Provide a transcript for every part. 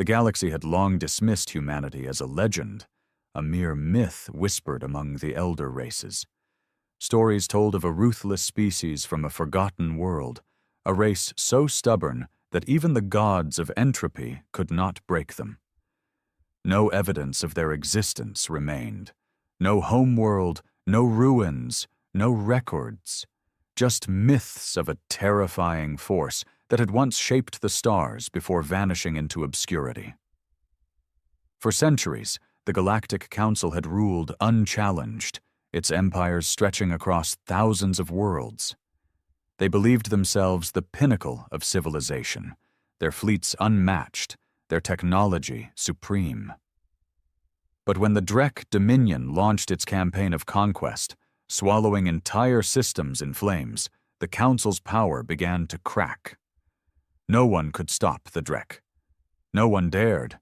The galaxy had long dismissed humanity as a legend, a mere myth whispered among the elder races. Stories told of a ruthless species from a forgotten world, a race so stubborn that even the gods of entropy could not break them. No evidence of their existence remained. No homeworld, no ruins, no records. Just myths of a terrifying force that had once shaped the stars before vanishing into obscurity. For centuries, the Galactic Council had ruled unchallenged, its empires stretching across thousands of worlds. They believed themselves the pinnacle of civilization, their fleets unmatched, their technology supreme. But when the Drek Dominion launched its campaign of conquest, swallowing entire systems in flames, the Council's power began to crack. No one could stop the Drek. No one dared.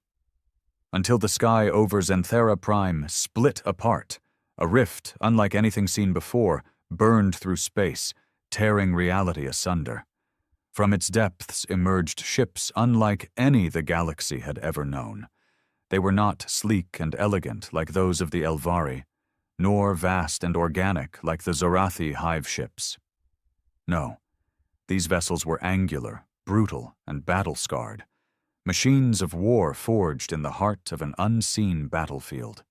Until the sky over Zenthera Prime split apart, a rift unlike anything seen before burned through space, tearing reality asunder. From its depths emerged ships unlike any the galaxy had ever known. They were not sleek and elegant like those of the Elvari, nor vast and organic like the Zorathi hive ships. No, these vessels were angular, brutal, and battle-scarred, machines of war forged in the heart of an unseen battlefield.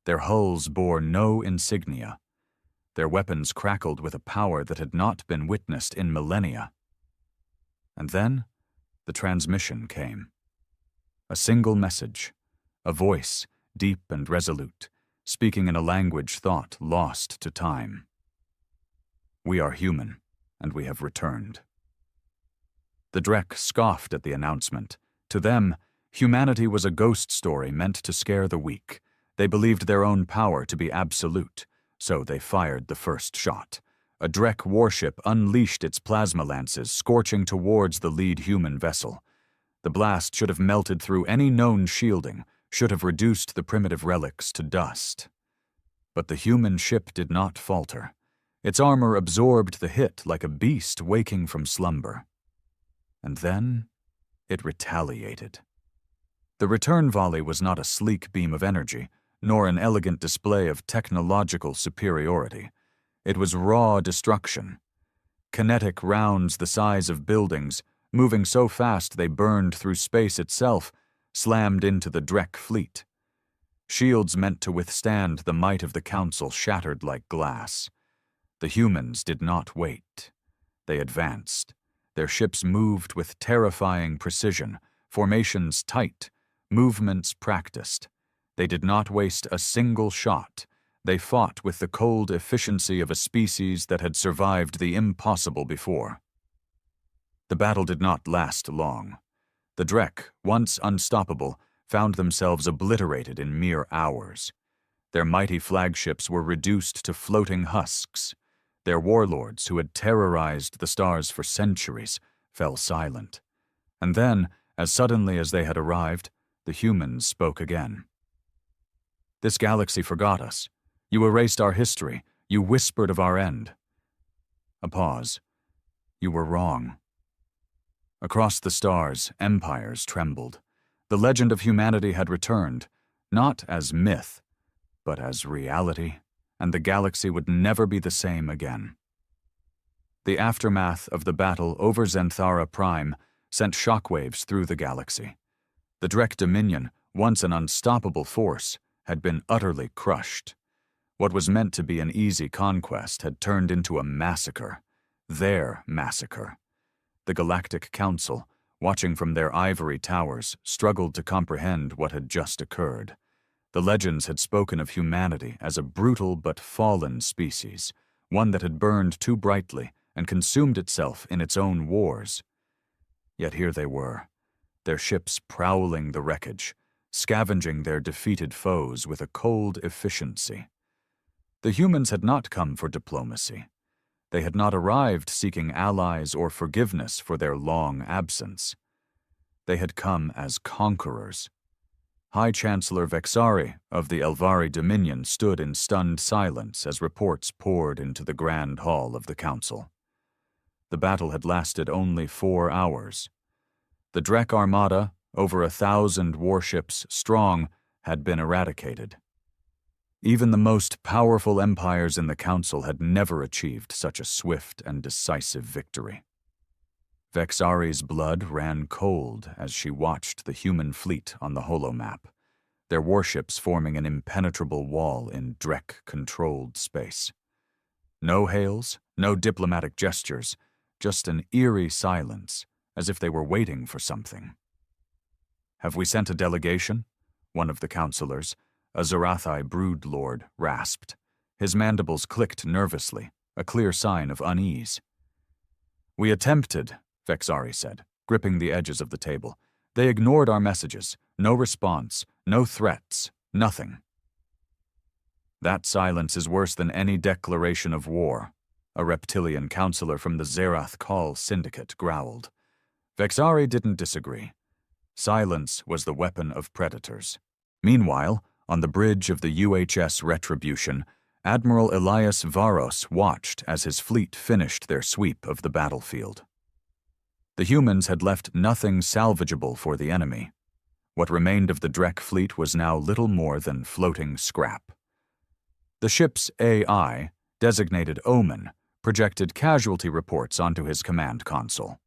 Their hulls bore no insignia. Their weapons crackled with a power that had not been witnessed in millennia. And then, the transmission came. A single message, a voice, deep and resolute, speaking in a language thought lost to time. We are human, and we have returned. The Drek scoffed at the announcement. To them, humanity was a ghost story meant to scare the weak. They believed their own power to be absolute, so they fired the first shot. A Drek warship unleashed its plasma lances, scorching towards the lead human vessel. The blast should have melted through any known shielding, should have reduced the primitive relics to dust. But the human ship did not falter. Its armor absorbed the hit like a beast waking from slumber. And then, it retaliated. The return volley was not a sleek beam of energy, nor an elegant display of technological superiority. It was raw destruction. Kinetic rounds the size of buildings, moving so fast they burned through space itself, slammed into the Drek fleet. Shields meant to withstand the might of the Council shattered like glass. The humans did not wait. They advanced. Their ships moved with terrifying precision, formations tight, movements practiced. They did not waste a single shot. They fought with the cold efficiency of a species that had survived the impossible before. The battle did not last long. The Drek, once unstoppable, found themselves obliterated in mere hours. Their mighty flagships were reduced to floating husks. Their warlords, who had terrorized the stars for centuries, fell silent. And then, as suddenly as they had arrived, the humans spoke again. This galaxy forgot us. You erased our history. You whispered of our end. A pause. You were wrong. Across the stars, empires trembled. The legend of humanity had returned, not as myth, but as reality, and the galaxy would never be the same again. The aftermath of the battle over Zenthara Prime sent shockwaves through the galaxy. The Drek Dominion, once an unstoppable force, had been utterly crushed. What was meant to be an easy conquest had turned into a massacre. Their massacre. The Galactic Council, watching from their ivory towers, struggled to comprehend what had just occurred. The legends had spoken of humanity as a brutal but fallen species, one that had burned too brightly and consumed itself in its own wars. Yet here they were, their ships prowling the wreckage, scavenging their defeated foes with a cold efficiency. The humans had not come for diplomacy. They had not arrived seeking allies or forgiveness for their long absence. They had come as conquerors. High Chancellor Vexari of the Elvari Dominion stood in stunned silence as reports poured into the grand hall of the council. The battle had lasted only 4 hours. The Drek Armada, over 1,000 warships strong, had been eradicated. Even the most powerful empires in the Council had never achieved such a swift and decisive victory. Vexari's blood ran cold as she watched the human fleet on the holomap, their warships forming an impenetrable wall in Drek-controlled space. No hails, no diplomatic gestures, just an eerie silence, as if they were waiting for something. "Have we sent a delegation?" one of the counselors, a Zarathi broodlord, rasped. His mandibles clicked nervously, a clear sign of unease. "We attempted," Vexari said, gripping the edges of the table. "They ignored our messages. No response, no threats, nothing." "That silence is worse than any declaration of war," a reptilian counselor from the Zerath Call Syndicate growled. Vexari didn't disagree. Silence was the weapon of predators. Meanwhile, on the bridge of the UHS Retribution, Admiral Elias Varos watched as his fleet finished their sweep of the battlefield. The humans had left nothing salvageable for the enemy. What remained of the Drek fleet was now little more than floating scrap. The ship's AI, designated Omen, projected casualty reports onto his command console.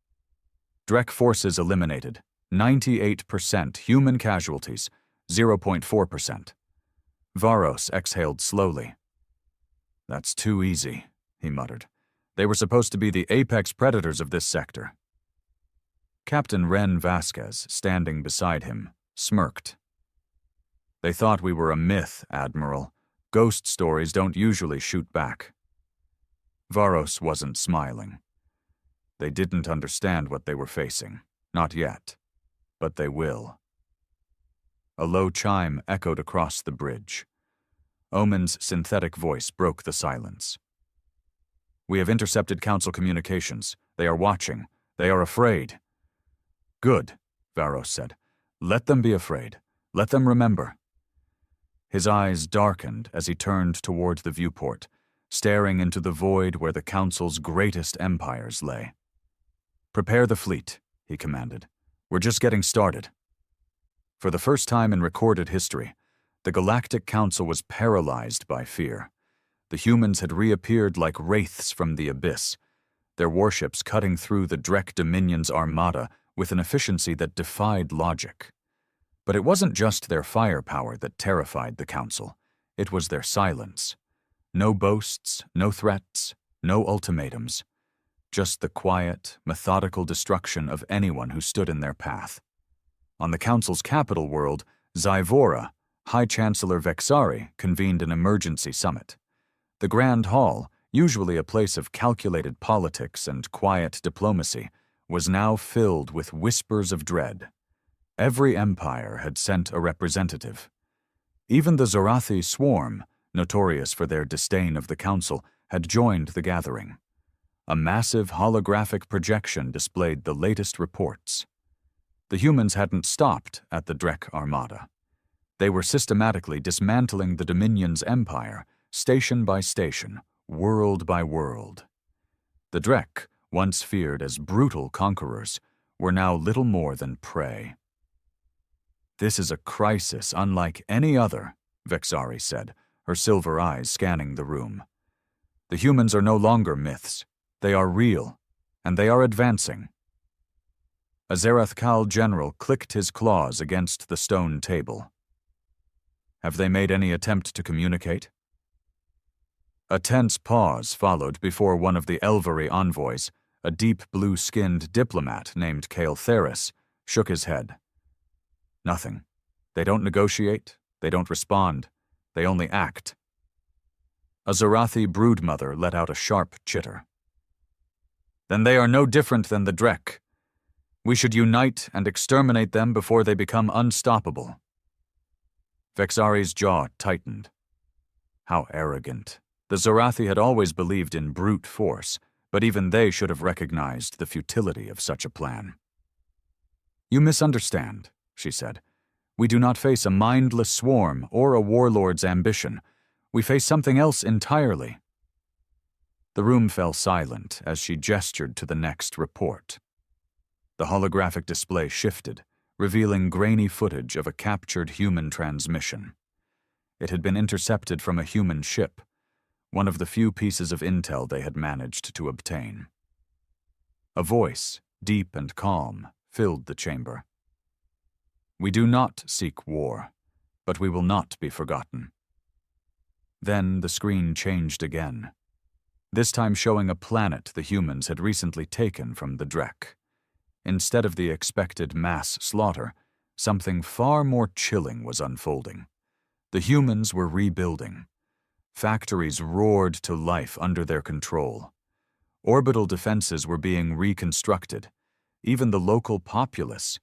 Drek forces eliminated, 98% human casualties, 0.4%. Varos exhaled slowly. "That's too easy," he muttered. "They were supposed to be the apex predators of this sector." Captain Ren Vasquez, standing beside him, smirked. "They thought we were a myth, Admiral. Ghost stories don't usually shoot back." Varos wasn't smiling. They didn't understand what they were facing. Not yet. But they will. A low chime echoed across the bridge. Omen's synthetic voice broke the silence. "We have intercepted Council communications. They are watching. They are afraid." "Good," Varos said. "Let them be afraid. Let them remember." His eyes darkened as he turned toward the viewport, staring into the void where the Council's greatest empires lay. "Prepare the fleet," he commanded. "We're just getting started." For the first time in recorded history, the Galactic Council was paralyzed by fear. The humans had reappeared like wraiths from the abyss, their warships cutting through the Drek Dominion's armada with an efficiency that defied logic. But it wasn't just their firepower that terrified the Council. It was their silence. No boasts, no threats, no ultimatums. Just the quiet, methodical destruction of anyone who stood in their path. On the Council's capital world, Zyvora, High Chancellor Vexari convened an emergency summit. The Grand Hall, usually a place of calculated politics and quiet diplomacy, was now filled with whispers of dread. Every empire had sent a representative. Even the Zorathi swarm, notorious for their disdain of the Council, had joined the gathering. A massive holographic projection displayed the latest reports. The humans hadn't stopped at the Drek Armada. They were systematically dismantling the Dominion's empire, station by station, world by world. The Drek, once feared as brutal conquerors, were now little more than prey. "This is a crisis unlike any other," Vexari said, her silver eyes scanning the room. "The humans are no longer myths. They are real, and they are advancing." A Zarathkal general clicked his claws against the stone table. "Have they made any attempt to communicate?" A tense pause followed before one of the Elvery envoys, a deep blue-skinned diplomat named Kael'Theris, shook his head. "Nothing. They don't negotiate, they don't respond, they only act." A Zorathi broodmother let out a sharp chitter. "Then they are no different than the Drek. We should unite and exterminate them before they become unstoppable." Vexari's jaw tightened. How arrogant. The Zorathi had always believed in brute force, but even they should have recognized the futility of such a plan. "You misunderstand," she said. "We do not face a mindless swarm or a warlord's ambition. We face something else entirely." The room fell silent as she gestured to the next report. The holographic display shifted, revealing grainy footage of a captured human transmission. It had been intercepted from a human ship, one of the few pieces of intel they had managed to obtain. A voice, deep and calm, filled the chamber. "We do not seek war, but we will not be forgotten." Then the screen changed again, this time showing a planet the humans had recently taken from the Drek. Instead of the expected mass slaughter, something far more chilling was unfolding. The humans were rebuilding. Factories roared to life under their control. Orbital defenses were being reconstructed. Even the local populace,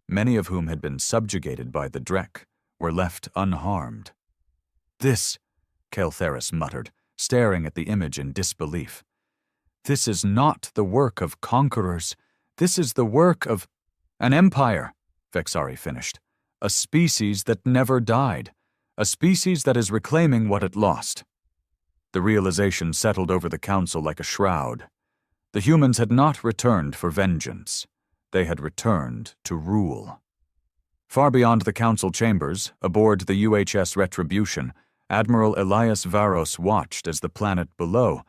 many of whom had been subjugated by the Drek, were left unharmed. "This," Kael'theris muttered, staring at the image in disbelief. "This is not the work of conquerors. This is the work of an empire," Vexari finished. "A species that never died. A species that is reclaiming what it lost." The realization settled over the council like a shroud. The humans had not returned for vengeance. They had returned to rule. Far beyond the council chambers, aboard the UHS Retribution, Admiral Elias Varos watched as the planet below,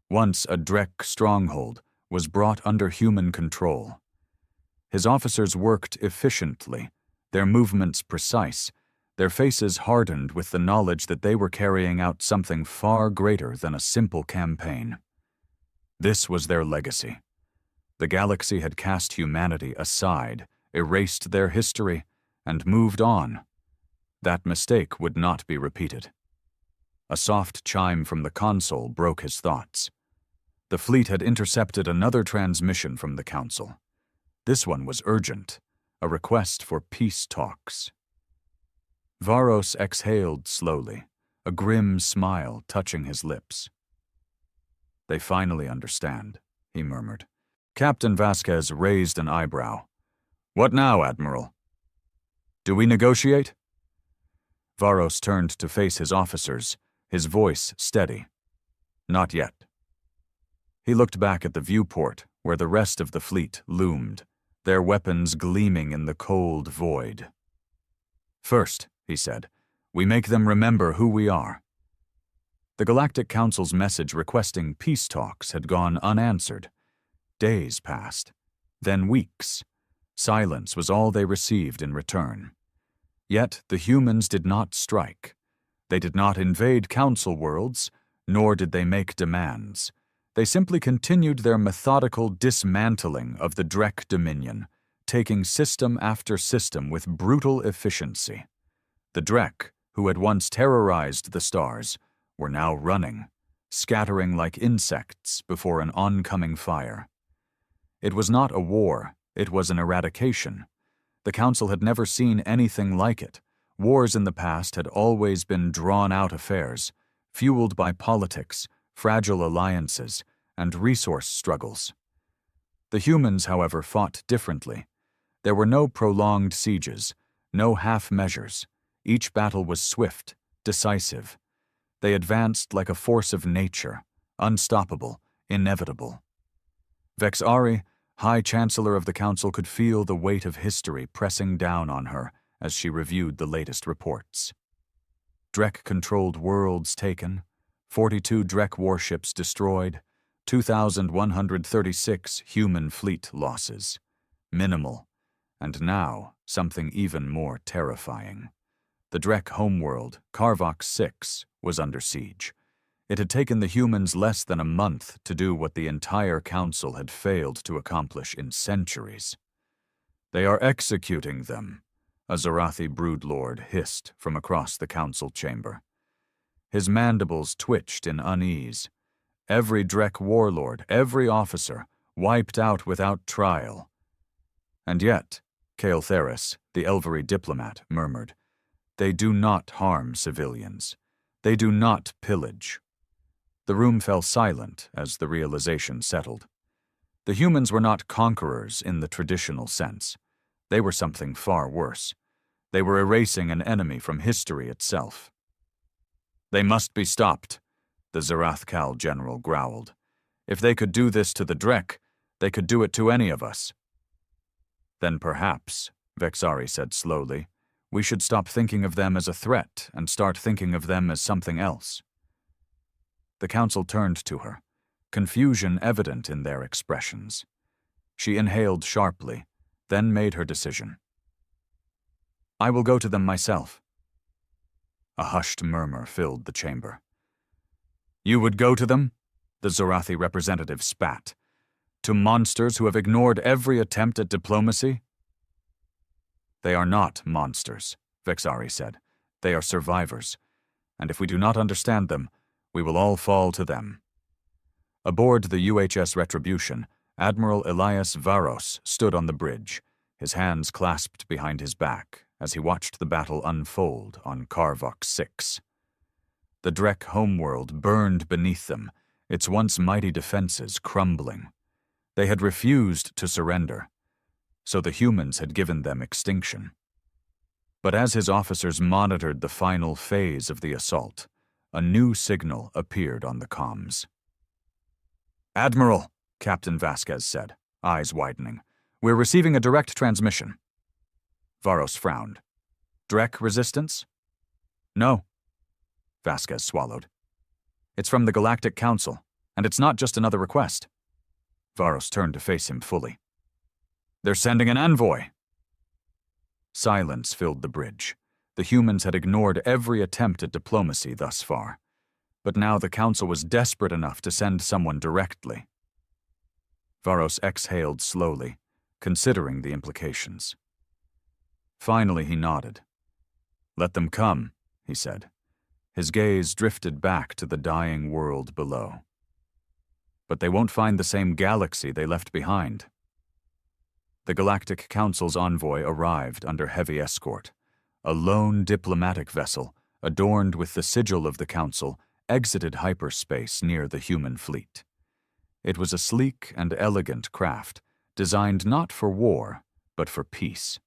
once a Drek stronghold, was brought under human control. His officers worked efficiently, their movements precise, their faces hardened with the knowledge that they were carrying out something far greater than a simple campaign. This was their legacy. The galaxy had cast humanity aside, erased their history, and moved on. That mistake would not be repeated. A soft chime from the console broke his thoughts. The fleet had intercepted another transmission from the council. This one was urgent, a request for peace talks. Varos exhaled slowly, a grim smile touching his lips. "They finally understand," he murmured. Captain Vasquez raised an eyebrow. "What now, Admiral? Do we negotiate?" Varos turned to face his officers, his voice steady. "Not yet." He looked back at the viewport where the rest of the fleet loomed, their weapons gleaming in the cold void. "First," he said, "we make them remember who we are." The Galactic Council's message requesting peace talks had gone unanswered. Days passed, then weeks. Silence was all they received in return. Yet the humans did not strike. They did not invade council worlds, nor did they make demands. They simply continued their methodical dismantling of the Drek Dominion, taking system after system with brutal efficiency. The Drek, who had once terrorized the stars, were now running, scattering like insects before an oncoming fire. It was not a war, it was an eradication. The Council had never seen anything like it. Wars in the past had always been drawn-out affairs, fueled by politics, fragile alliances, and resource struggles. The humans, however, fought differently. There were no prolonged sieges, no half measures. Each battle was swift, decisive. They advanced like a force of nature, unstoppable, inevitable. Vexari, High Chancellor of the Council, could feel the weight of history pressing down on her as she reviewed the latest reports. Drek-controlled worlds taken, 42 Drek warships destroyed, 2,136 human fleet losses. Minimal, and now something even more terrifying. The Drek homeworld, Karvok 6, was under siege. It had taken the humans less than a month to do what the entire council had failed to accomplish in centuries. "They are executing them," a Zarathi broodlord hissed from across the council chamber. His mandibles twitched in unease. Every Drek warlord, every officer, wiped out without trial. And yet, Kael'theris, the Elvery diplomat, murmured, "They do not harm civilians. They do not pillage." The room fell silent as the realization settled. The humans were not conquerors in the traditional sense. They were something far worse. They were erasing an enemy from history itself. "They must be stopped," the Zarathkal general growled. "If they could do this to the Drek, they could do it to any of us." "Then perhaps," Vexari said slowly. We should stop thinking of them as a threat and start thinking of them as something else. The council turned to her, confusion evident in their expressions. She inhaled sharply, then made her decision. I will go to them myself. A hushed murmur filled the chamber. You would go to them? The Zorathi representative spat. To monsters who have ignored every attempt at diplomacy? They are not monsters, Vexari said. They are survivors, and if we do not understand them, we will all fall to them. Aboard the UHS Retribution, Admiral Elias Varos stood on the bridge, his hands clasped behind his back as he watched the battle unfold on Karvok 6. The Drek homeworld burned beneath them, its once mighty defenses crumbling. They had refused to surrender, so the humans had given them extinction. But as his officers monitored the final phase of the assault, a new signal appeared on the comms. Admiral, Captain Vasquez said, eyes widening, we're receiving a direct transmission. Varos frowned. Drek resistance? No. Vasquez swallowed. It's from the Galactic Council, and it's not just another request. Varos turned to face him fully. They're sending an envoy. Silence filled the bridge. The humans had ignored every attempt at diplomacy thus far, but now the Council was desperate enough to send someone directly. Varos exhaled slowly, considering the implications. Finally he nodded. Let them come, he said. His gaze drifted back to the dying world below. But they won't find the same galaxy they left behind. The Galactic Council's envoy arrived under heavy escort. A lone diplomatic vessel, adorned with the sigil of the Council, exited hyperspace near the human fleet. It was a sleek and elegant craft, designed not for war, but for peace.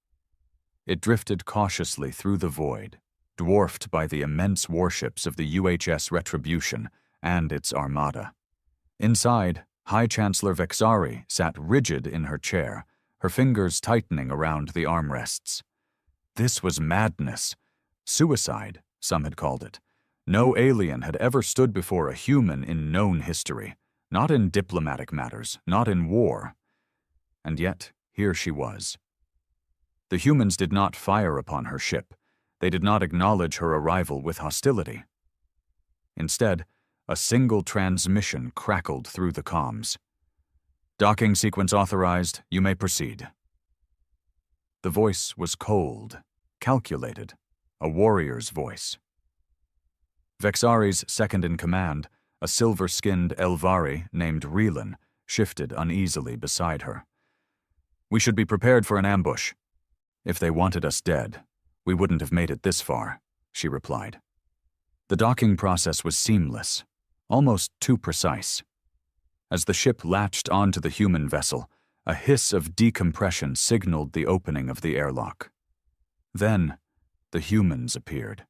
It drifted cautiously through the void, dwarfed by the immense warships of the UHS Retribution and its armada. Inside, High Chancellor Vexari sat rigid in her chair, her fingers tightening around the armrests. This was madness. Suicide, some had called it. No alien had ever stood before a human in known history, not in diplomatic matters, not in war. And yet, here she was. The humans did not fire upon her ship. They did not acknowledge her arrival with hostility. Instead, a single transmission crackled through the comms. Docking sequence authorized, you may proceed. The voice was cold, calculated, a warrior's voice. Vexari's second-in-command, a silver-skinned Elvari named Relan, shifted uneasily beside her. We should be prepared for an ambush. If they wanted us dead, we wouldn't have made it this far, she replied. The docking process was seamless, almost too precise. As the ship latched onto the human vessel, a hiss of decompression signaled the opening of the airlock. Then, the humans appeared.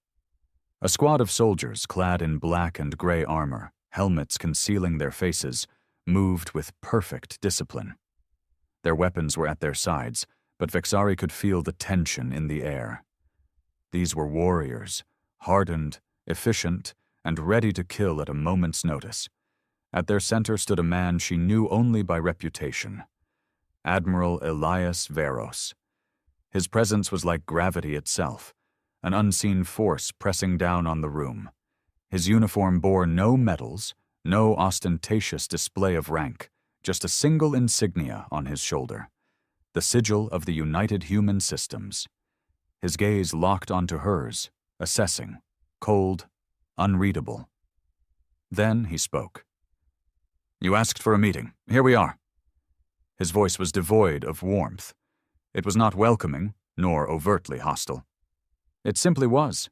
A squad of soldiers clad in black and gray armor, helmets concealing their faces, moved with perfect discipline. Their weapons were at their sides, but Vexari could feel the tension in the air. These were warriors, hardened, efficient, and ready to kill at a moment's notice. At their center stood a man she knew only by reputation, Admiral Elias Varos. His presence was like gravity itself, an unseen force pressing down on the room. His uniform bore no medals, no ostentatious display of rank, just a single insignia on his shoulder, the sigil of the United Human Systems. His gaze locked onto hers, assessing, cold, unreadable. Then he spoke. You asked for a meeting. Here we are. His voice was devoid of warmth. It was not welcoming, nor overtly hostile. It simply was.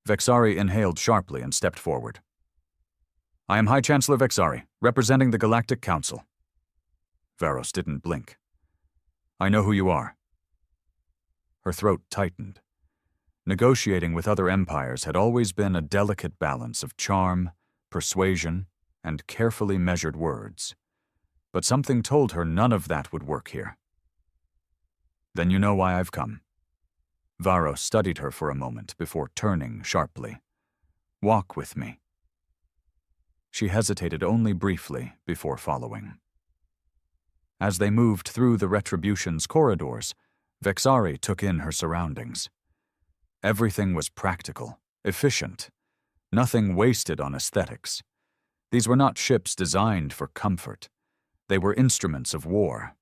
Vexari inhaled sharply and stepped forward. I am High Chancellor Vexari, representing the Galactic Council. Varos didn't blink. I know who you are. Her throat tightened. Negotiating with other empires had always been a delicate balance of charm, persuasion, and carefully measured words. But something told her none of that would work here. Then you know why I've come. Varro studied her for a moment before turning sharply. Walk with me. She hesitated only briefly before following. As they moved through the Retribution's corridors, Vexari took in her surroundings. Everything was practical, efficient, nothing wasted on aesthetics. These were not ships designed for comfort. They were instruments of war.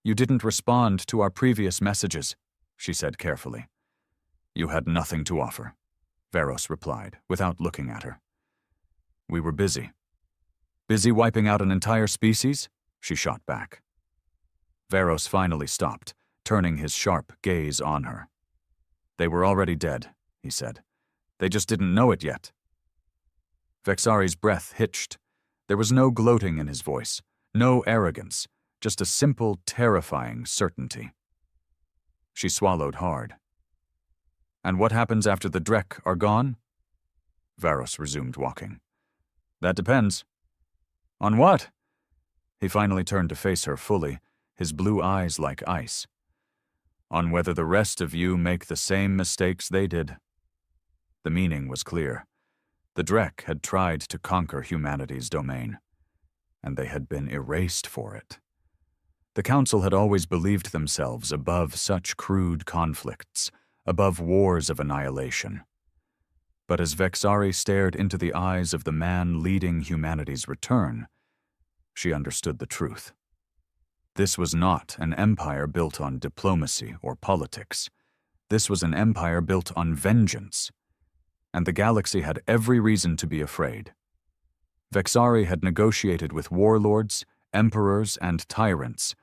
You didn't respond to our previous messages, she said carefully. You had nothing to offer, Varos replied, without looking at her. We were busy. Busy wiping out an entire species? She shot back. Varos finally stopped, turning his sharp gaze on her. They were already dead, he said. They just didn't know it yet. Vexari's breath hitched. There was no gloating in his voice, no arrogance, just a simple, terrifying certainty. She swallowed hard. And what happens after the Drek are gone? Varos resumed walking. That depends. On what? He finally turned to face her fully, his blue eyes like ice. On whether the rest of you make the same mistakes they did. The meaning was clear. The Drek had tried to conquer humanity's domain, and they had been erased for it. The Council had always believed themselves above such crude conflicts, above wars of annihilation. But as Vexari stared into the eyes of the man leading humanity's return, she understood the truth. This was not an empire built on diplomacy or politics. This was an empire built on vengeance, and the galaxy had every reason to be afraid. Vexari had negotiated with warlords, emperors, and tyrants,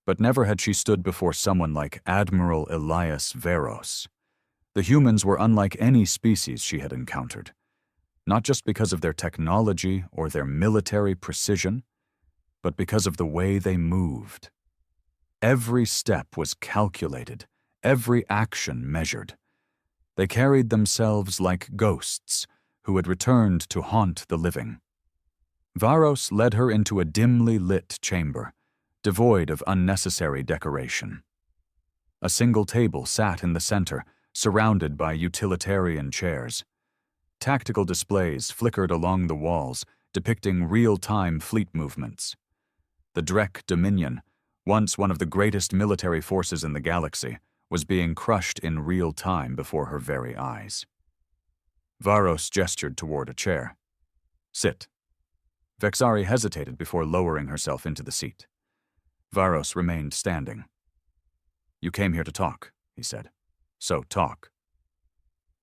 but never had she stood before someone like Admiral Elias Varos. The humans were unlike any species she had encountered, not just because of their technology or their military precision, but because of the way they moved. Every step was calculated, every action measured. They carried themselves like ghosts who had returned to haunt the living. Varos led her into a dimly lit chamber, devoid of unnecessary decoration. A single table sat in the center, surrounded by utilitarian chairs. Tactical displays flickered along the walls, depicting real-time fleet movements. The Drek Dominion, once one of the greatest military forces in the galaxy, was being crushed in real time before her very eyes. Varos gestured toward a chair. Sit. Vexari hesitated before lowering herself into the seat. Varos remained standing. You came here to talk, he said. So talk.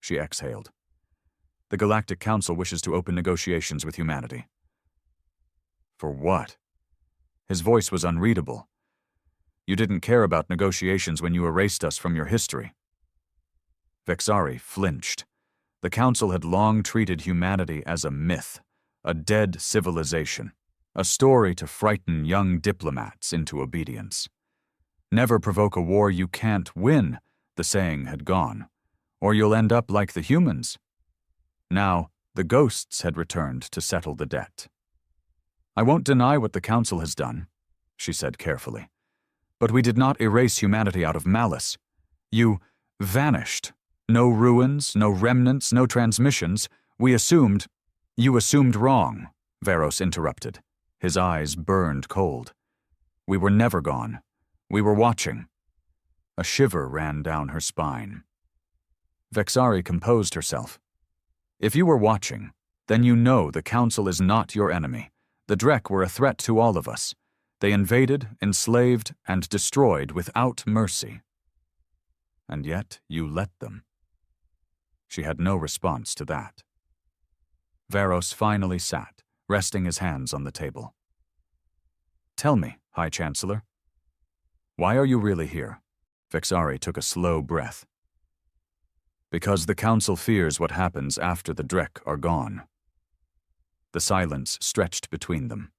She exhaled. The Galactic Council wishes to open negotiations with humanity. For what? His voice was unreadable. You didn't care about negotiations when you erased us from your history. Vexari flinched. The Council had long treated humanity as a myth, a dead civilization, a story to frighten young diplomats into obedience. Never provoke a war you can't win, the saying had gone, or you'll end up like the humans. Now, the ghosts had returned to settle the debt. I won't deny what the Council has done, she said carefully. But we did not erase humanity out of malice. You vanished. No ruins, no remnants, no transmissions. You assumed wrong, Varos interrupted. His eyes burned cold. We were never gone. We were watching. A shiver ran down her spine. Vexari composed herself. If you were watching, then you know the Council is not your enemy. The Drek were a threat to all of us. They invaded, enslaved, and destroyed without mercy. And yet you let them. She had no response to that. Varos finally sat, resting his hands on the table. Tell me, High Chancellor, why are you really here? Vexari took a slow breath. Because the Council fears what happens after the Drek are gone. The silence stretched between them.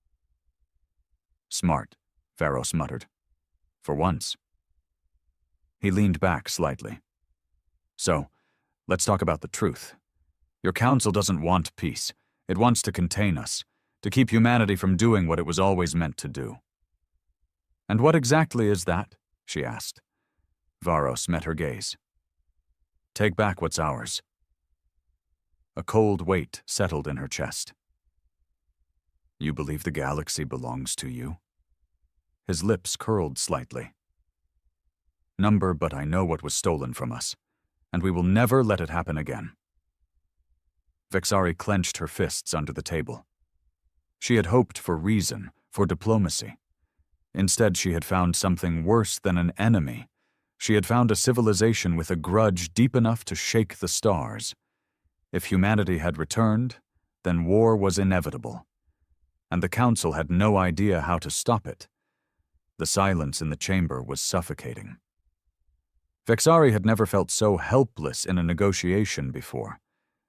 Smart, Varos muttered. For once. He leaned back slightly. So, let's talk about the truth. Your Council doesn't want peace. It wants to contain us, to keep humanity from doing what it was always meant to do. And what exactly is that? she asked. Varos met her gaze. Take back what's ours. A cold weight settled in her chest. You believe the galaxy belongs to you? His lips curled slightly. Number, but I know what was stolen from us, and we will never let it happen again. Vexari clenched her fists under the table. She had hoped for reason, for diplomacy. Instead, she had found something worse than an enemy. She had found a civilization with a grudge deep enough to shake the stars. If humanity had returned, then war was inevitable. And the Council had no idea how to stop it. The silence in the chamber was suffocating. Vexari had never felt so helpless in a negotiation before.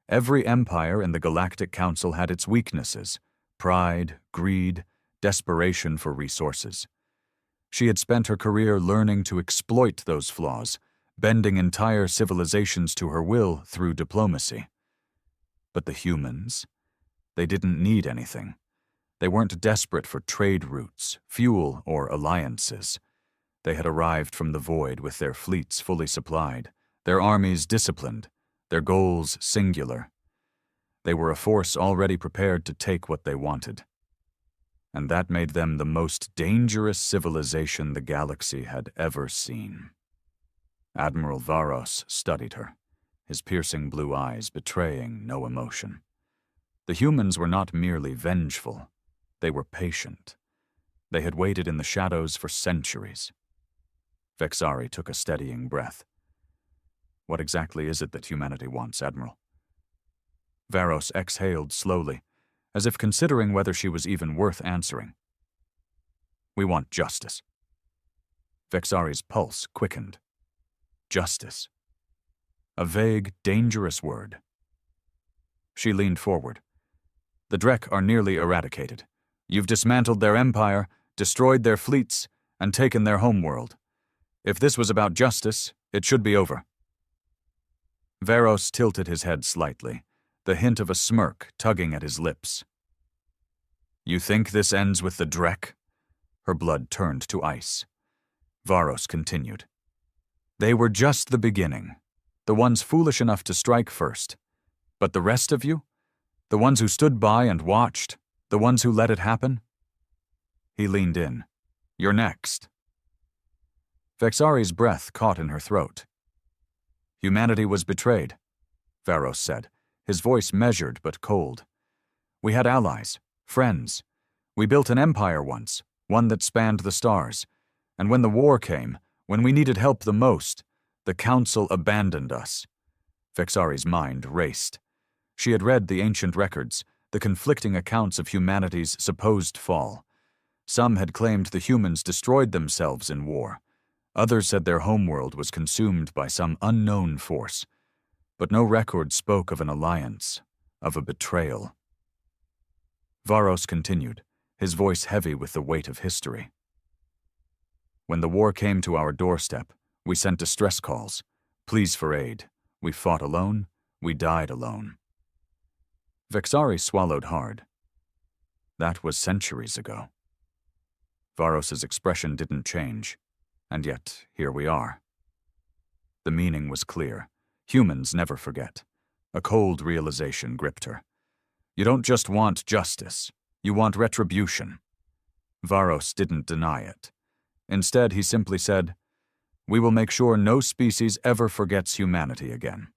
Every empire in the Galactic Council had its weaknesses: pride, greed, desperation for resources. She had spent her career learning to exploit those flaws, bending entire civilizations to her will through diplomacy. But the humans, they didn't need anything. They weren't desperate for trade routes, fuel, or alliances. They had arrived from the void with their fleets fully supplied, their armies disciplined, their goals singular. They were a force already prepared to take what they wanted. And that made them the most dangerous civilization the galaxy had ever seen. Admiral Varos studied her, his piercing blue eyes betraying no emotion. The humans were not merely vengeful, they were patient. They had waited in the shadows for centuries. Vexari took a steadying breath. What exactly is it that humanity wants, Admiral? Varos exhaled slowly, as if considering whether she was even worth answering. We want justice. Vexari's pulse quickened. Justice. A vague, dangerous word. She leaned forward. The Drek are nearly eradicated. You've dismantled their empire, destroyed their fleets, and taken their homeworld. If this was about justice, it should be over. Varos tilted his head slightly, the hint of a smirk tugging at his lips. You think this ends with the Drek? Her blood turned to ice. Varos continued. They were just the beginning, the ones foolish enough to strike first. But the rest of you? The ones who stood by and watched? The ones who let it happen? He leaned in. You're next. Vexari's breath caught in her throat. Humanity was betrayed, Varos said, his voice measured but cold. We had allies, friends. We built an empire once, one that spanned the stars. And when the war came, when we needed help the most, the Council abandoned us. Vexari's mind raced. She had read the ancient records, the conflicting accounts of humanity's supposed fall. Some had claimed the humans destroyed themselves in war. Others said their homeworld was consumed by some unknown force. But no record spoke of an alliance, of a betrayal. Varos continued, his voice heavy with the weight of history. When the war came to our doorstep, we sent distress calls. Pleas for aid. We fought alone. We died alone. Vexari swallowed hard. That was centuries ago. Varos's expression didn't change, and yet here we are. The meaning was clear. Humans never forget. A cold realization gripped her. You don't just want justice. You want retribution. Varos didn't deny it. Instead, he simply said, we will make sure no species ever forgets humanity again.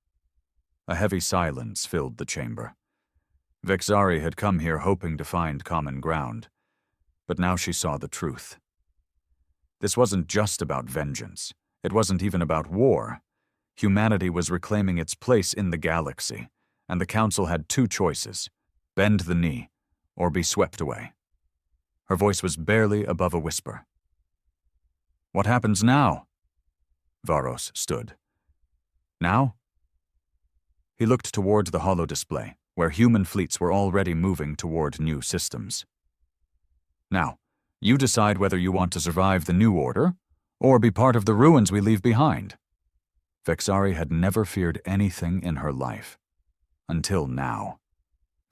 A heavy silence filled the chamber. Vexari had come here hoping to find common ground, but now she saw the truth. This wasn't just about vengeance. It wasn't even about war. Humanity was reclaiming its place in the galaxy, and the Council had two choices: bend the knee, or be swept away. Her voice was barely above a whisper. What happens now? Varos stood. Now? He looked toward the holo display, where human fleets were already moving toward new systems. Now, you decide whether you want to survive the new order, or be part of the ruins we leave behind. Vexari had never feared anything in her life. Until now.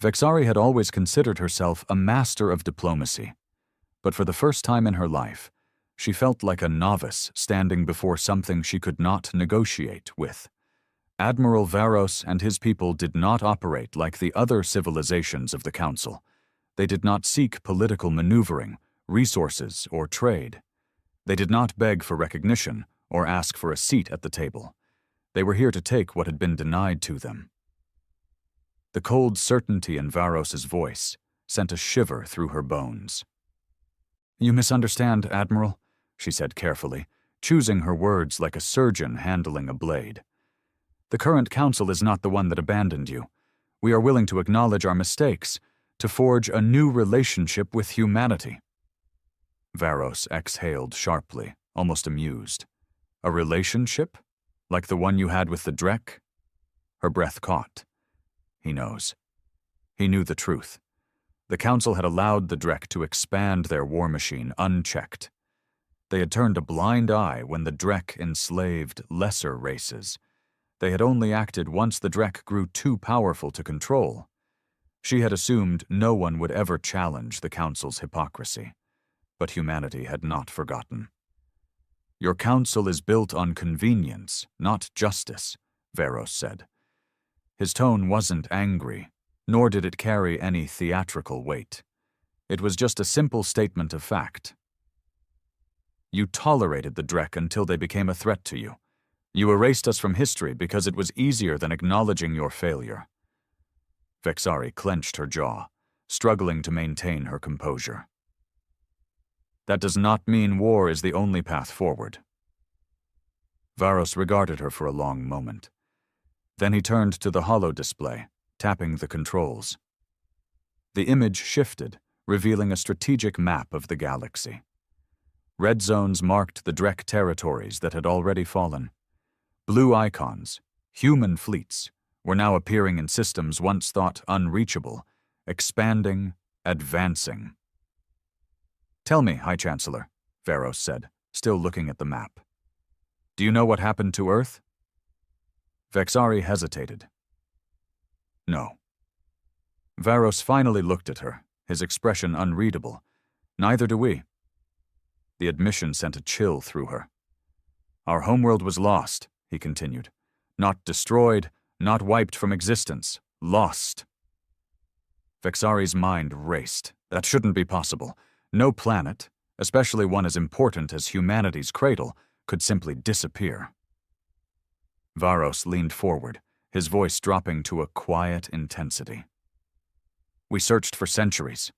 Vexari had always considered herself a master of diplomacy, but for the first time in her life, She felt like a novice standing before something she could not negotiate with. Admiral Varos and his people did not operate like the other civilizations of the Council. They did not seek political maneuvering, resources, or trade. They did not beg for recognition or ask for a seat at the table. They were here to take what had been denied to them. The cold certainty in Varos's voice sent a shiver through her bones. "You misunderstand, Admiral," she said carefully, choosing her words like a surgeon handling a blade. "The current council is not the one that abandoned you. We are willing to acknowledge our mistakes, to forge a new relationship with humanity." Varos exhaled sharply, almost amused. "A relationship? Like the one you had with the Drek?" Her breath caught. He knows. He knew the truth. The Council had allowed the Drek to expand their war machine unchecked. They had turned a blind eye when the Drek enslaved lesser races. They had only acted once the Drek grew too powerful to control. She had assumed no one would ever challenge the Council's hypocrisy. But humanity had not forgotten. "Your council is built on convenience, not justice," Varos said. His tone wasn't angry, nor did it carry any theatrical weight. It was just a simple statement of fact. "You tolerated the Drek until they became a threat to you. You erased us from history because it was easier than acknowledging your failure." Vexari clenched her jaw, struggling to maintain her composure. "That does not mean war is the only path forward." Varos regarded her for a long moment. Then he turned to the holo display, tapping the controls. The image shifted, revealing a strategic map of the galaxy. Red zones marked the Drek territories that had already fallen. Blue icons, human fleets, were now appearing in systems once thought unreachable, expanding, advancing. "Tell me, High Chancellor," Varos said, still looking at the map. "Do you know what happened to Earth?" Vexari hesitated. "No." Varos finally looked at her, his expression unreadable. "Neither do we." The admission sent a chill through her. "Our homeworld was lost," he continued. "Not destroyed, not wiped from existence. Lost." Vexari's mind raced. That shouldn't be possible. No planet, especially one as important as humanity's cradle, could simply disappear. Varos leaned forward, his voice dropping to a quiet intensity. "We searched for centuries,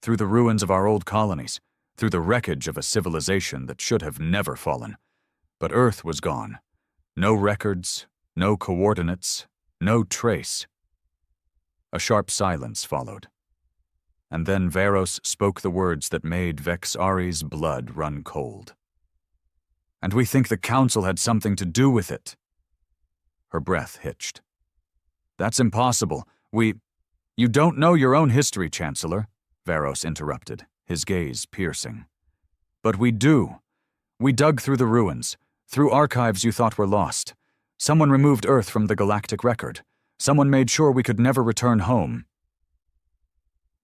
through the ruins of our old colonies, through the wreckage of a civilization that should have never fallen. But Earth was gone. No records, no coordinates, no trace." A sharp silence followed. And then Varos spoke the words that made Vexari's blood run cold. "And we think the Council had something to do with it." Her breath hitched. "That's impossible. You don't know your own history, Chancellor," Varos interrupted, his gaze piercing. "But we do. We dug through the ruins, through archives you thought were lost. Someone removed Earth from the galactic record. Someone made sure we could never return home."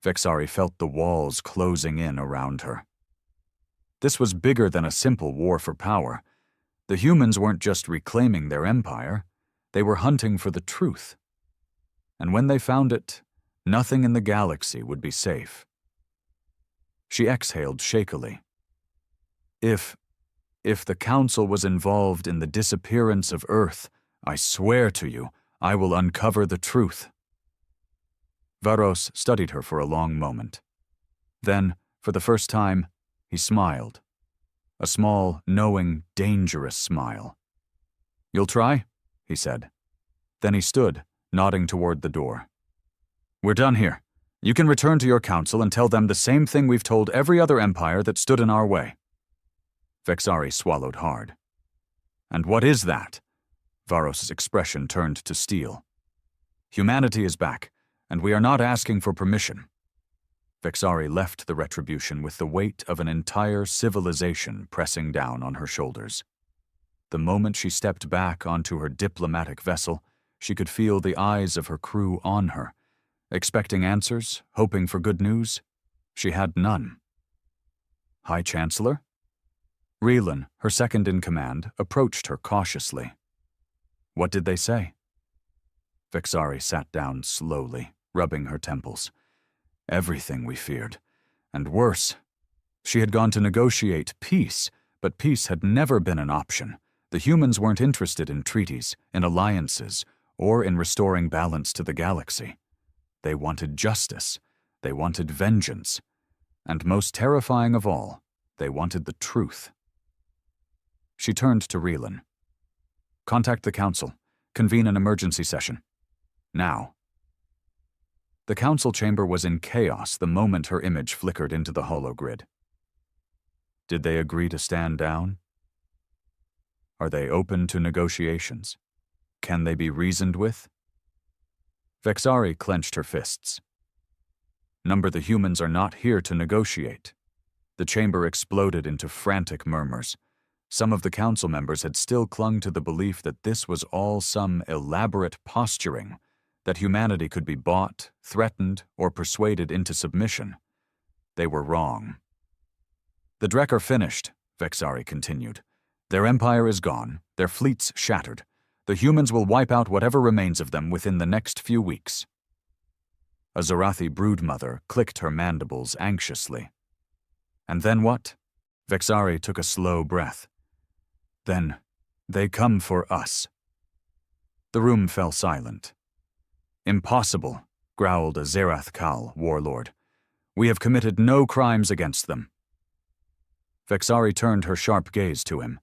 Vexari felt the walls closing in around her. This was bigger than a simple war for power. The humans weren't just reclaiming their empire. They were hunting for the truth. And when they found it, nothing in the galaxy would be safe. She exhaled shakily. If the Council was involved in the disappearance of Earth, I swear to you, I will uncover the truth." Varos studied her for a long moment. Then, for the first time, he smiled. A small, knowing, dangerous smile. "You'll try?" he said. Then he stood, nodding toward the door. "We're done here. You can return to your council and tell them the same thing we've told every other empire that stood in our way." Vexari swallowed hard. "And what is that?" Varos's expression turned to steel. "Humanity is back, and we are not asking for permission." Vexari left the retribution with the weight of an entire civilization pressing down on her shoulders. The moment she stepped back onto her diplomatic vessel, she could feel the eyes of her crew on her. Expecting answers, hoping for good news, she had none. "High Chancellor?" Reelan, her second-in-command, approached her cautiously. What did they say? Vexari sat down slowly, rubbing her temples. Everything we feared. And worse. She had gone to negotiate peace, but peace had never been an option. The humans weren't interested in treaties, in alliances, or in restoring balance to the galaxy. They wanted justice. They wanted vengeance. And most terrifying of all, they wanted the truth. She turned to Reelan. Contact the Council. Convene an emergency session. Now. The Council chamber was in chaos the moment her image flickered into the hologrid. Did they agree to stand down? Are they open to negotiations? Can they be reasoned with? Vexari clenched her fists. Number, the humans are not here to negotiate. The chamber exploded into frantic murmurs. Some of the council members had still clung to the belief that this was all some elaborate posturing, that humanity could be bought, threatened, or persuaded into submission. They were wrong. The Drek are finished, Vexari continued. Their empire is gone, their fleets shattered. The humans will wipe out whatever remains of them within the next few weeks. A Zarathi broodmother clicked her mandibles anxiously. And then what? Vexari took a slow breath. Then, they come for us. The room fell silent. Impossible, growled a Zerath Kal warlord. We have committed no crimes against them. Vexari turned her sharp gaze to him.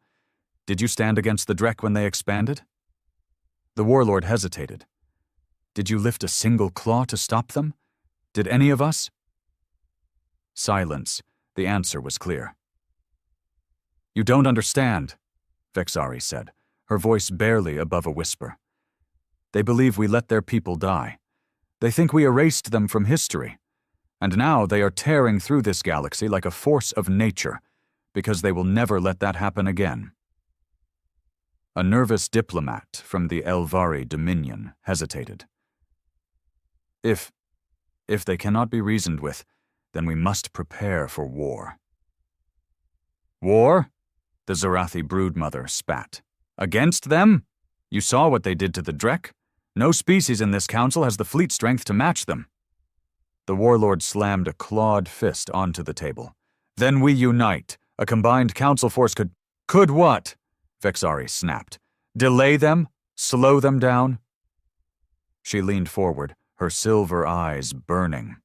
Did you stand against the Drek when they expanded? The warlord hesitated. Did you lift a single claw to stop them? Did any of us? Silence. The answer was clear. You don't understand, Vexari said, her voice barely above a whisper. They believe we let their people die. They think we erased them from history. And now they are tearing through this galaxy like a force of nature, because they will never let that happen again. A nervous diplomat from the Elvari Dominion hesitated. If they cannot be reasoned with, then we must prepare for war. War? The Zarathi broodmother spat. Against them? You saw what they did to the Drek? No species in this council has the fleet strength to match them. The warlord slammed a clawed fist onto the table. Then we unite. A combined council force could... Could what? Vexari snapped. Delay them? Slow them down? She leaned forward, her silver eyes burning.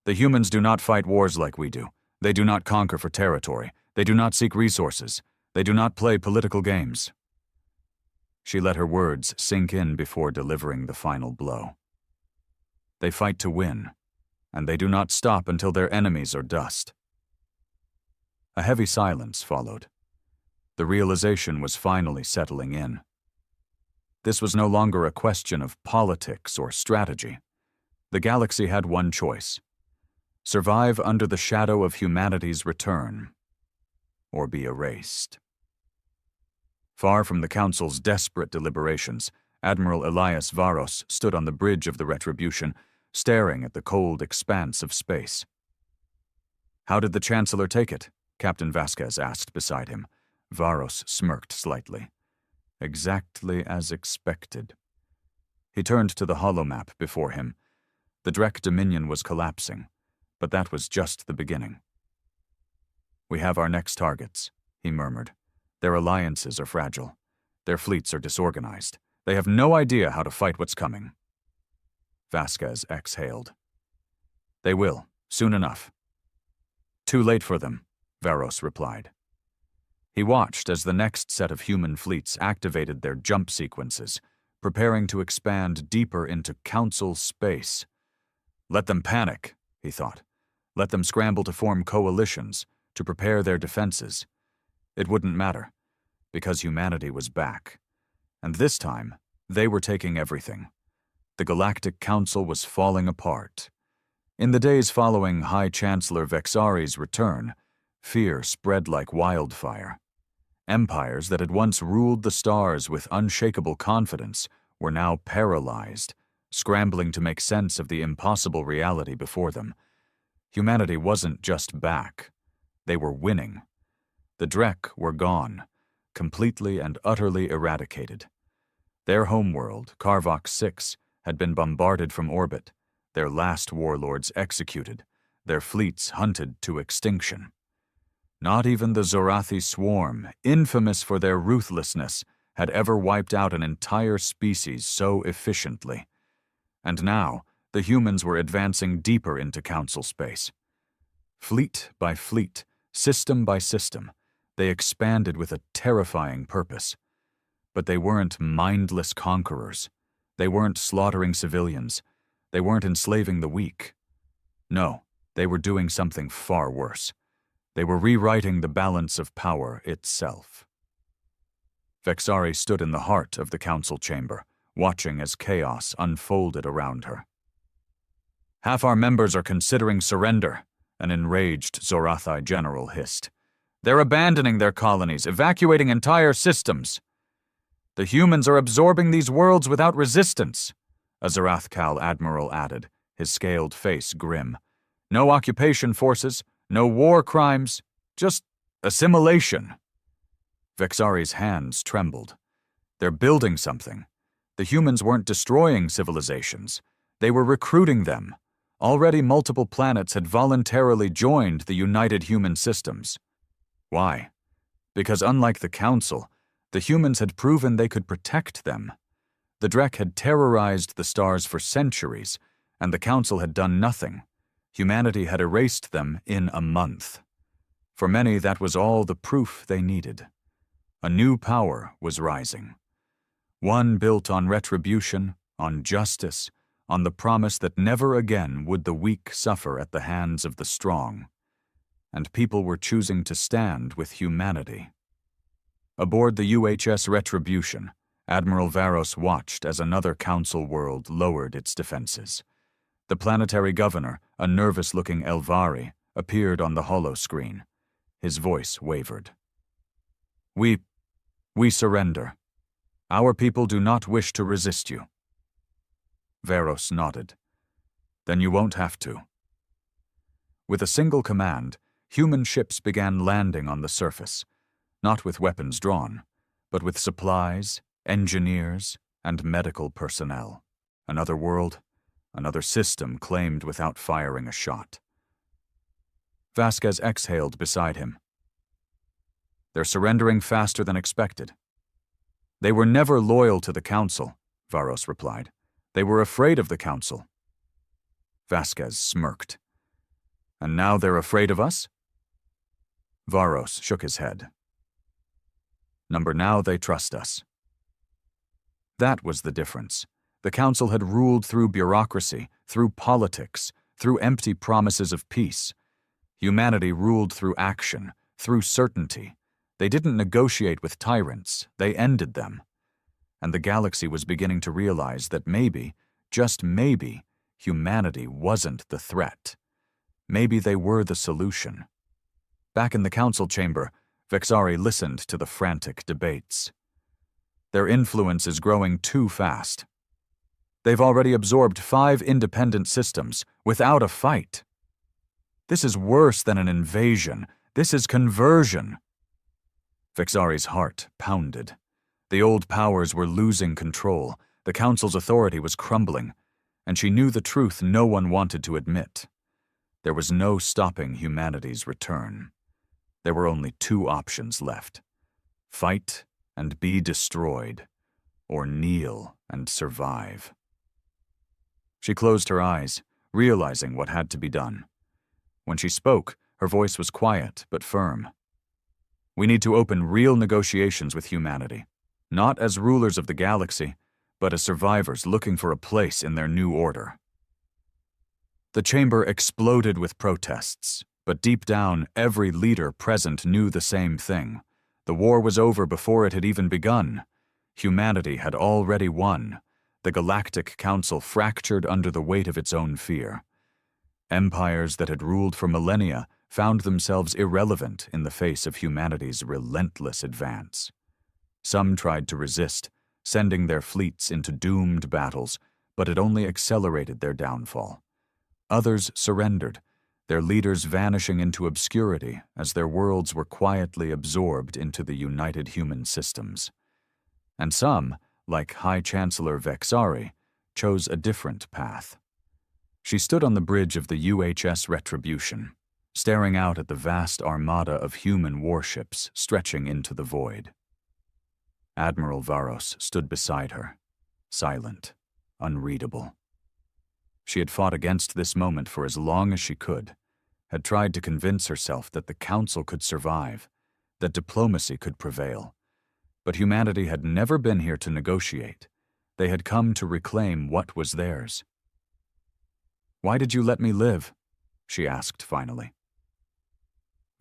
The humans do not fight wars like we do. They do not conquer for territory. They do not seek resources. They do not play political games. She let her words sink in before delivering the final blow. They fight to win, and they do not stop until their enemies are dust. A heavy silence followed. The realization was finally settling in. This was no longer a question of politics or strategy. The galaxy had one choice: survive under the shadow of humanity's return, or be erased. Far from the Council's desperate deliberations, Admiral Elias Varos stood on the bridge of the Retribution, staring at the cold expanse of space. How did the Chancellor take it? Captain Vasquez asked beside him. Varos smirked slightly. Exactly as expected. He turned to the holomap before him. The Drek Dominion was collapsing, but that was just the beginning. We have our next targets, he murmured. Their alliances are fragile. Their fleets are disorganized. They have no idea how to fight what's coming. Vasquez exhaled. They will, soon enough. Too late for them, Varos replied. He watched as the next set of human fleets activated their jump sequences, preparing to expand deeper into Council space. Let them panic, he thought. Let them scramble to form coalitions, to prepare their defenses. It wouldn't matter, because humanity was back. And this time, they were taking everything. The Galactic Council was falling apart. In the days following High Chancellor Vexari's return, fear spread like wildfire. Empires that had once ruled the stars with unshakable confidence were now paralyzed, scrambling to make sense of the impossible reality before them. Humanity wasn't just back. They were winning. The Drek were gone, completely and utterly eradicated. Their homeworld, Karvok 6, had been bombarded from orbit, their last warlords executed, their fleets hunted to extinction. Not even the Zorathi swarm, infamous for their ruthlessness, had ever wiped out an entire species so efficiently. And now, the humans were advancing deeper into Council space. Fleet by fleet, system by system, they expanded with a terrifying purpose. But they weren't mindless conquerors. They weren't slaughtering civilians. They weren't enslaving the weak. No, they were doing something far worse. They were rewriting the balance of power itself. Vexari stood in the heart of the council chamber, watching as chaos unfolded around her. "Half our members are considering surrender," an enraged Zorathi general hissed. "They're abandoning their colonies, evacuating entire systems. The humans are absorbing these worlds without resistance," a Zorathkal admiral added, his scaled face grim. "No occupation forces, no war crimes, just assimilation." Vexari's hands trembled. They're building something. The humans weren't destroying civilizations. They were recruiting them. Already multiple planets had voluntarily joined the united human systems. Why? Because unlike the Council, the humans had proven they could protect them. The Drek had terrorized the stars for centuries, and the Council had done nothing. Humanity had erased them in a month. For many, that was all the proof they needed. A new power was rising. One built on retribution, on justice, on the promise that never again would the weak suffer at the hands of the strong. And people were choosing to stand with humanity. Aboard the UHS Retribution, Admiral Varos watched as another Council world lowered its defenses. The planetary governor, a nervous-looking Elvari, appeared on the holoscreen. His voice wavered. We surrender. Our people do not wish to resist you." Varos nodded. "Then you won't have to." With a single command, human ships began landing on the surface, not with weapons drawn, but with supplies, engineers, and medical personnel. Another world, another system claimed without firing a shot. Vasquez exhaled beside him. "They're surrendering faster than expected." "They were never loyal to the Council," Varos replied. "They were afraid of the Council." Vasquez smirked. "And now they're afraid of us?" Varos shook his head. "Now they trust us." That was the difference. The Council had ruled through bureaucracy, through politics, through empty promises of peace. Humanity ruled through action, through certainty. They didn't negotiate with tyrants, they ended them. And the galaxy was beginning to realize that maybe, just maybe, humanity wasn't the threat. Maybe they were the solution. Back in the council chamber, Vexari listened to the frantic debates. Their influence is growing too fast. They've already absorbed 5 independent systems without a fight. This is worse than an invasion. This is conversion. Vexari's heart pounded. The old powers were losing control. The council's authority was crumbling, and she knew the truth no one wanted to admit. There was no stopping humanity's return. There were only 2 options left: fight and be destroyed, or kneel and survive. She closed her eyes, realizing what had to be done. When she spoke, her voice was quiet but firm. We need to open real negotiations with humanity, not as rulers of the galaxy, but as survivors looking for a place in their new order. The chamber exploded with protests, but deep down, every leader present knew the same thing. The war was over before it had even begun. Humanity had already won. The Galactic Council fractured under the weight of its own fear. Empires that had ruled for millennia found themselves irrelevant in the face of humanity's relentless advance. Some tried to resist, sending their fleets into doomed battles, but it only accelerated their downfall. Others surrendered, their leaders vanishing into obscurity as their worlds were quietly absorbed into the united human systems. And some, like High Chancellor Vexari, chose a different path. She stood on the bridge of the UHS Retribution, staring out at the vast armada of human warships stretching into the void. Admiral Varos stood beside her, silent, unreadable. She had fought against this moment for as long as she could, had tried to convince herself that the Council could survive, that diplomacy could prevail. But humanity had never been here to negotiate. They had come to reclaim what was theirs. "Why did you let me live?" she asked finally.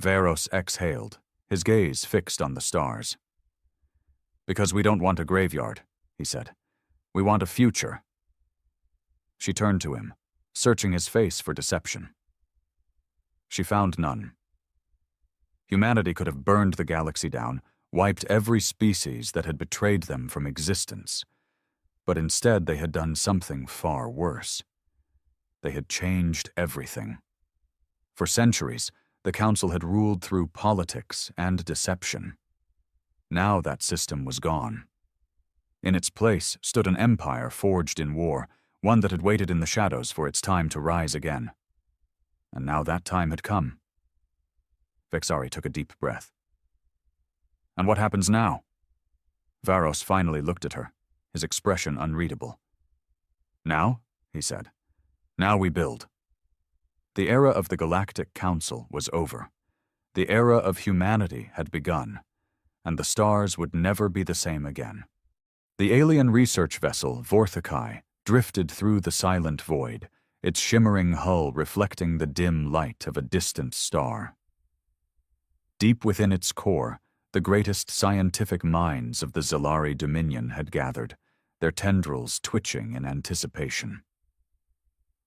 Varos exhaled, his gaze fixed on the stars. "Because we don't want a graveyard," he said. "We want a future." She turned to him, searching his face for deception. She found none. Humanity could have burned the galaxy down, wiped every species that had betrayed them from existence. But instead they had done something far worse. They had changed everything. For centuries, the Council had ruled through politics and deception. Now that system was gone. In its place stood an empire forged in war, one that had waited in the shadows for its time to rise again. And now that time had come. Vexari took a deep breath. "And what happens now?" Varos finally looked at her, his expression unreadable. "Now?" he said. "Now we build." The era of the Galactic Council was over. The era of humanity had begun, and the stars would never be the same again. The alien research vessel Vorthikai drifted through the silent void, its shimmering hull reflecting the dim light of a distant star. Deep within its core, the greatest scientific minds of the Zalari Dominion had gathered, their tendrils twitching in anticipation.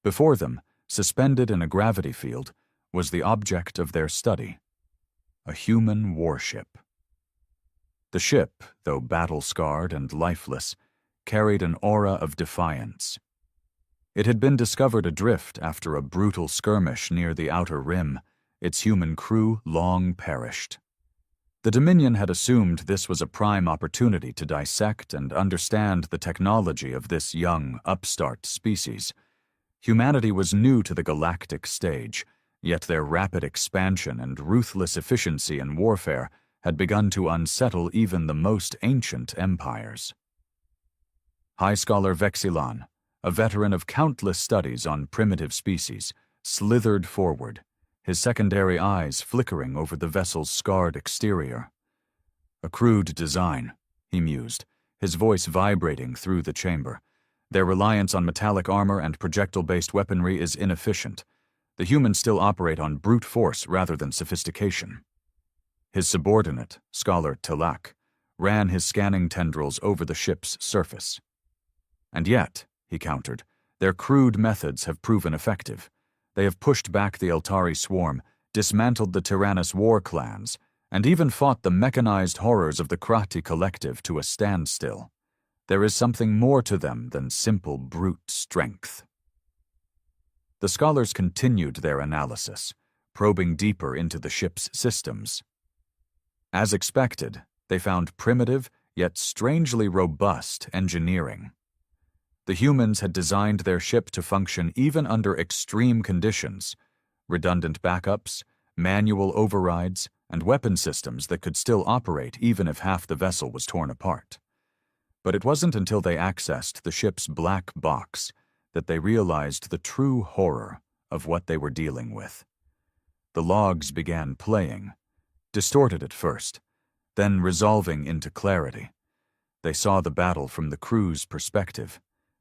Before them, suspended in a gravity field, was the object of their study, a human warship. The ship, though battle-scarred and lifeless, carried an aura of defiance. It had been discovered adrift after a brutal skirmish near the outer rim, its human crew long perished. The Dominion had assumed this was a prime opportunity to dissect and understand the technology of this young, upstart species. Humanity was new to the galactic stage, yet their rapid expansion and ruthless efficiency in warfare had begun to unsettle even the most ancient empires. High Scholar Vexilon, a veteran of countless studies on primitive species, slithered forward, his secondary eyes flickering over the vessel's scarred exterior. "A crude design," he mused, his voice vibrating through the chamber. "Their reliance on metallic armor and projectile-based weaponry is inefficient. The humans still operate on brute force rather than sophistication." His subordinate, Scholar Tilak, ran his scanning tendrils over the ship's surface. "And yet," he countered, "their crude methods have proven effective. They have pushed back the Eltari swarm, dismantled the Tyrannus war clans, and even fought the mechanized horrors of the Krati collective to a standstill. There is something more to them than simple brute strength." The scholars continued their analysis, probing deeper into the ship's systems. As expected, they found primitive yet strangely robust engineering. The humans had designed their ship to function even under extreme conditions: redundant backups, manual overrides, and weapon systems that could still operate even if half the vessel was torn apart. But it wasn't until they accessed the ship's black box that they realized the true horror of what they were dealing with. The logs began playing, distorted at first, then resolving into clarity. They saw the battle from the crew's perspective,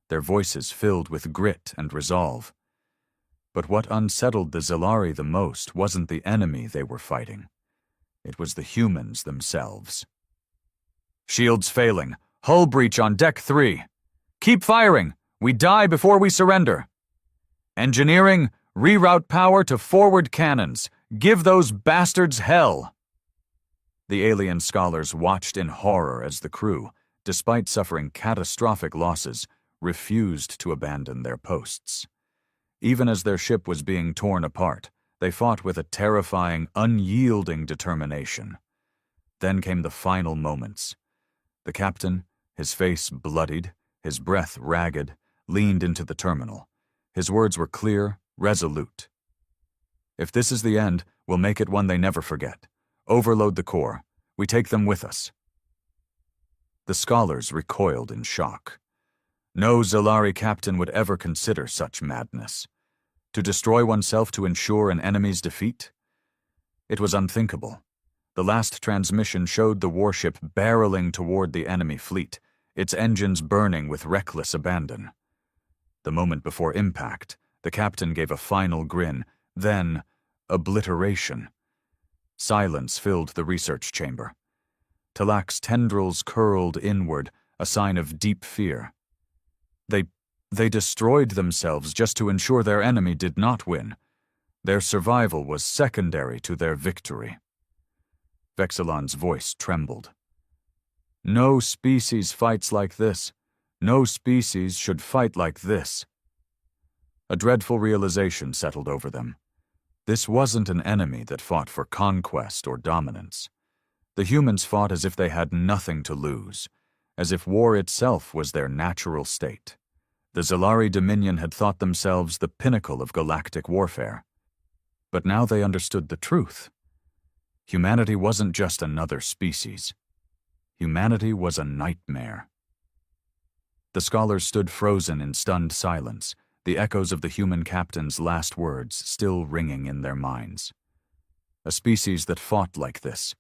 their voices filled with grit and resolve. But what unsettled the Zalari the most wasn't the enemy they were fighting. It was the humans themselves. "Shields failing. Hull breach on deck 3. Keep firing. We die before we surrender. Engineering, reroute power to forward cannons. Give those bastards hell." The alien scholars watched in horror as the crew, despite suffering catastrophic losses, refused to abandon their posts. Even as their ship was being torn apart, They fought with a terrifying, unyielding determination. Then came the final moments. The captain, his face bloodied, his breath ragged, leaned into the terminal. His words were clear, resolute. "If this is the end, we'll make it one they never forget. Overload the core. We take them with us." The scholars recoiled in shock. No Zalari captain would ever consider such madness. To destroy oneself to ensure an enemy's defeat? It was unthinkable. The last transmission showed the warship barreling toward the enemy fleet, its engines burning with reckless abandon. The moment before impact, the captain gave a final grin, then obliteration. Silence filled the research chamber. Talak's tendrils curled inward, a sign of deep fear. They destroyed themselves just to ensure their enemy did not win. Their survival was secondary to their victory. Vexilon's voice trembled. "No species fights like this. No species should fight like this." A dreadful realization settled over them. This wasn't an enemy that fought for conquest or dominance. The humans fought as if they had nothing to lose, as if war itself was their natural state. The Zalari Dominion had thought themselves the pinnacle of galactic warfare. But now they understood the truth. Humanity wasn't just another species. Humanity was a nightmare. The scholars stood frozen in stunned silence, the echoes of the human captain's last words still ringing in their minds. A species that fought like this,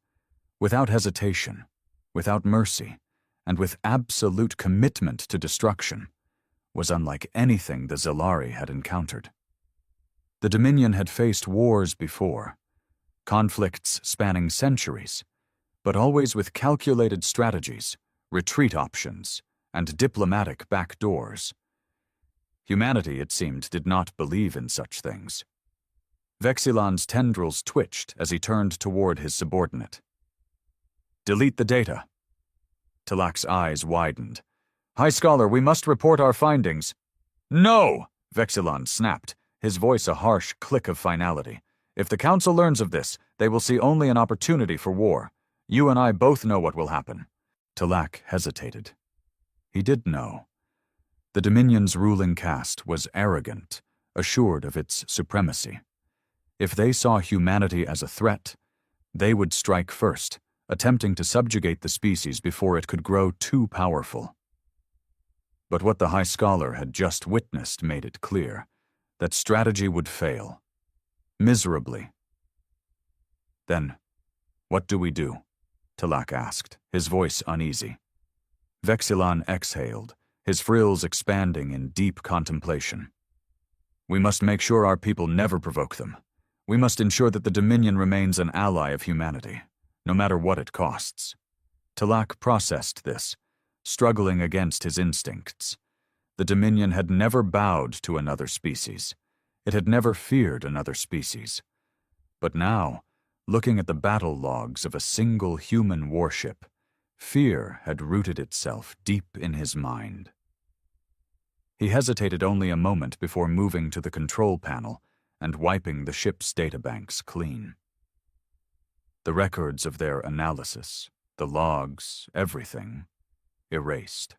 without hesitation, without mercy, and with absolute commitment to destruction, was unlike anything the Zalari had encountered. The Dominion had faced wars before, conflicts spanning centuries, but always with calculated strategies, retreat options, and diplomatic backdoors. Humanity, it seemed, did not believe in such things. Vexilon's tendrils twitched as he turned toward his subordinate. "Delete the data." Talak's eyes widened. "High Scholar, we must report our findings." "No!" Vexilon snapped, his voice a harsh click of finality. "If the Council learns of this, they will see only an opportunity for war. You and I both know what will happen." Talak hesitated. He did know. The Dominion's ruling caste was arrogant, assured of its supremacy. If they saw humanity as a threat, they would strike first, attempting to subjugate the species before it could grow too powerful. But what the High Scholar had just witnessed made it clear that strategy would fail. Miserably. "Then, what do we do?" Talak asked, his voice uneasy. Vexilon exhaled, his frills expanding in deep contemplation. "We must make sure our people never provoke them. We must ensure that the Dominion remains an ally of humanity, no matter what it costs." Talak processed this, struggling against his instincts. The Dominion had never bowed to another species. It had never feared another species. But now, looking at the battle logs of a single human warship, fear had rooted itself deep in his mind. He hesitated only a moment before moving to the control panel and wiping the ship's databanks clean. The records of their analysis, the logs, everything, erased.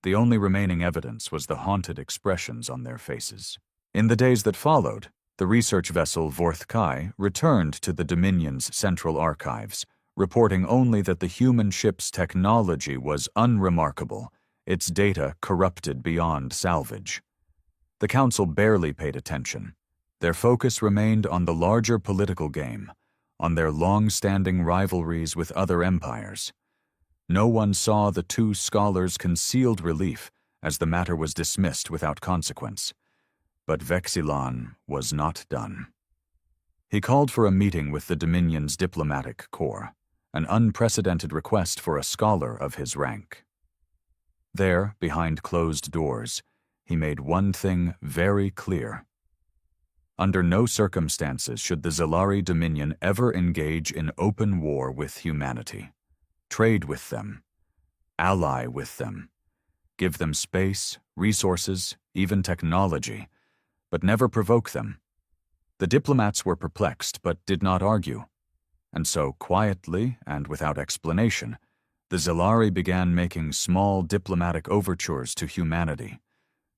The only remaining evidence was the haunted expressions on their faces. In the days that followed, the research vessel Vorthkai returned to the Dominion's central archives, reporting only that the human ship's technology was unremarkable, its data corrupted beyond salvage. The Council barely paid attention. Their focus remained on the larger political game, on their long-standing rivalries with other empires. No one saw the two scholars' concealed relief as the matter was dismissed without consequence. But Vexilon was not done. He called for a meeting with the Dominion's diplomatic corps, an unprecedented request for a scholar of his rank. There, behind closed doors, he made one thing very clear. Under no circumstances should the Zalari Dominion ever engage in open war with humanity. Trade with them, ally with them, give them space, resources, even technology, but never provoke them. The diplomats were perplexed but did not argue, and so quietly and without explanation, the Zilari began making small diplomatic overtures to humanity.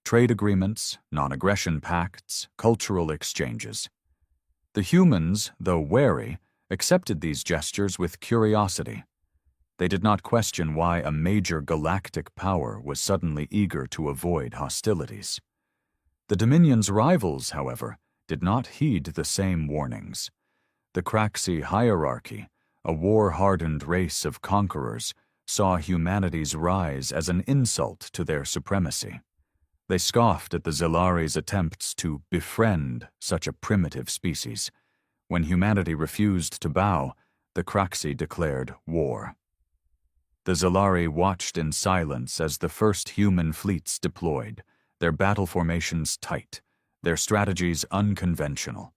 Trade agreements, non-aggression pacts, cultural exchanges. The humans, though wary, accepted these gestures with curiosity. They did not question why a major galactic power was suddenly eager to avoid hostilities. The Dominion's rivals, however, did not heed the same warnings. The Craxi hierarchy, a war-hardened race of conquerors, saw humanity's rise as an insult to their supremacy. They scoffed at the Zilari's attempts to befriend such a primitive species. When humanity refused to bow, the Craxi declared war. The Zilari watched in silence as the first human fleets deployed, their battle formations tight, their strategies unconventional.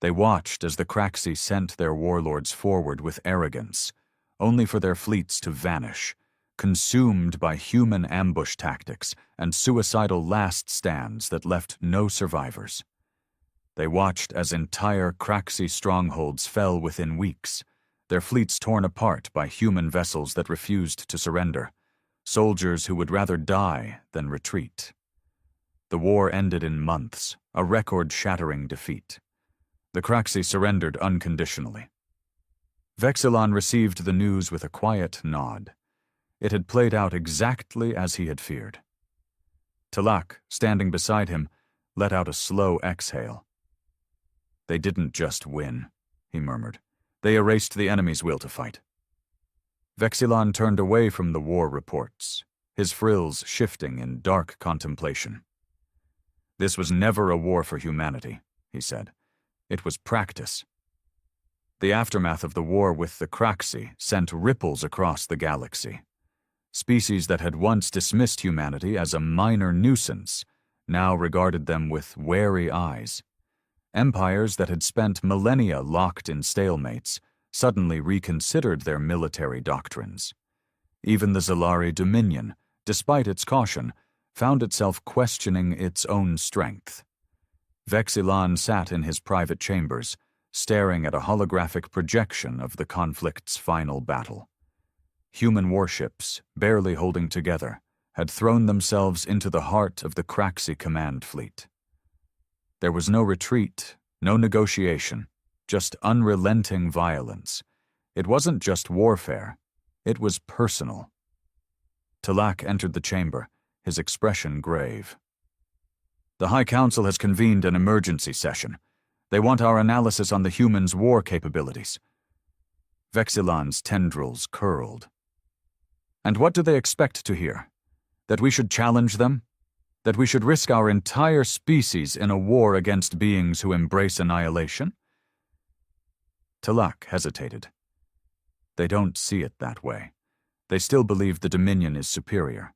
They watched as the Craxi sent their warlords forward with arrogance, only for their fleets to vanish, consumed by human ambush tactics and suicidal last stands that left no survivors. They watched as entire Craxi strongholds fell within weeks, their fleets torn apart by human vessels that refused to surrender, soldiers who would rather die than retreat. The war ended in months, a record-shattering defeat. The Craxi surrendered unconditionally. Vexilon received the news with a quiet nod. It had played out exactly as he had feared. Talak, standing beside him, let out a slow exhale. "They didn't just win," he murmured. "They erased the enemy's will to fight." Vexilon turned away from the war reports, his frills shifting in dark contemplation. "This was never a war for humanity," he said. "It was practice." The aftermath of the war with the Craxi sent ripples across the galaxy. Species that had once dismissed humanity as a minor nuisance now regarded them with wary eyes. Empires that had spent millennia locked in stalemates suddenly reconsidered their military doctrines. Even the Zilari Dominion, despite its caution, found itself questioning its own strength. Vexilon sat in his private chambers, staring at a holographic projection of the conflict's final battle. Human warships, barely holding together, had thrown themselves into the heart of the Craxi command fleet. There was no retreat, no negotiation, just unrelenting violence. It wasn't just warfare, it was personal. Talak entered the chamber, his expression grave. "The High Council has convened an emergency session. They want our analysis on the humans' war capabilities." Vexilon's tendrils curled. "And what do they expect to hear? That we should challenge them? That we should risk our entire species in a war against beings who embrace annihilation?" Talak hesitated. "They don't see it that way. They still believe the Dominion is superior.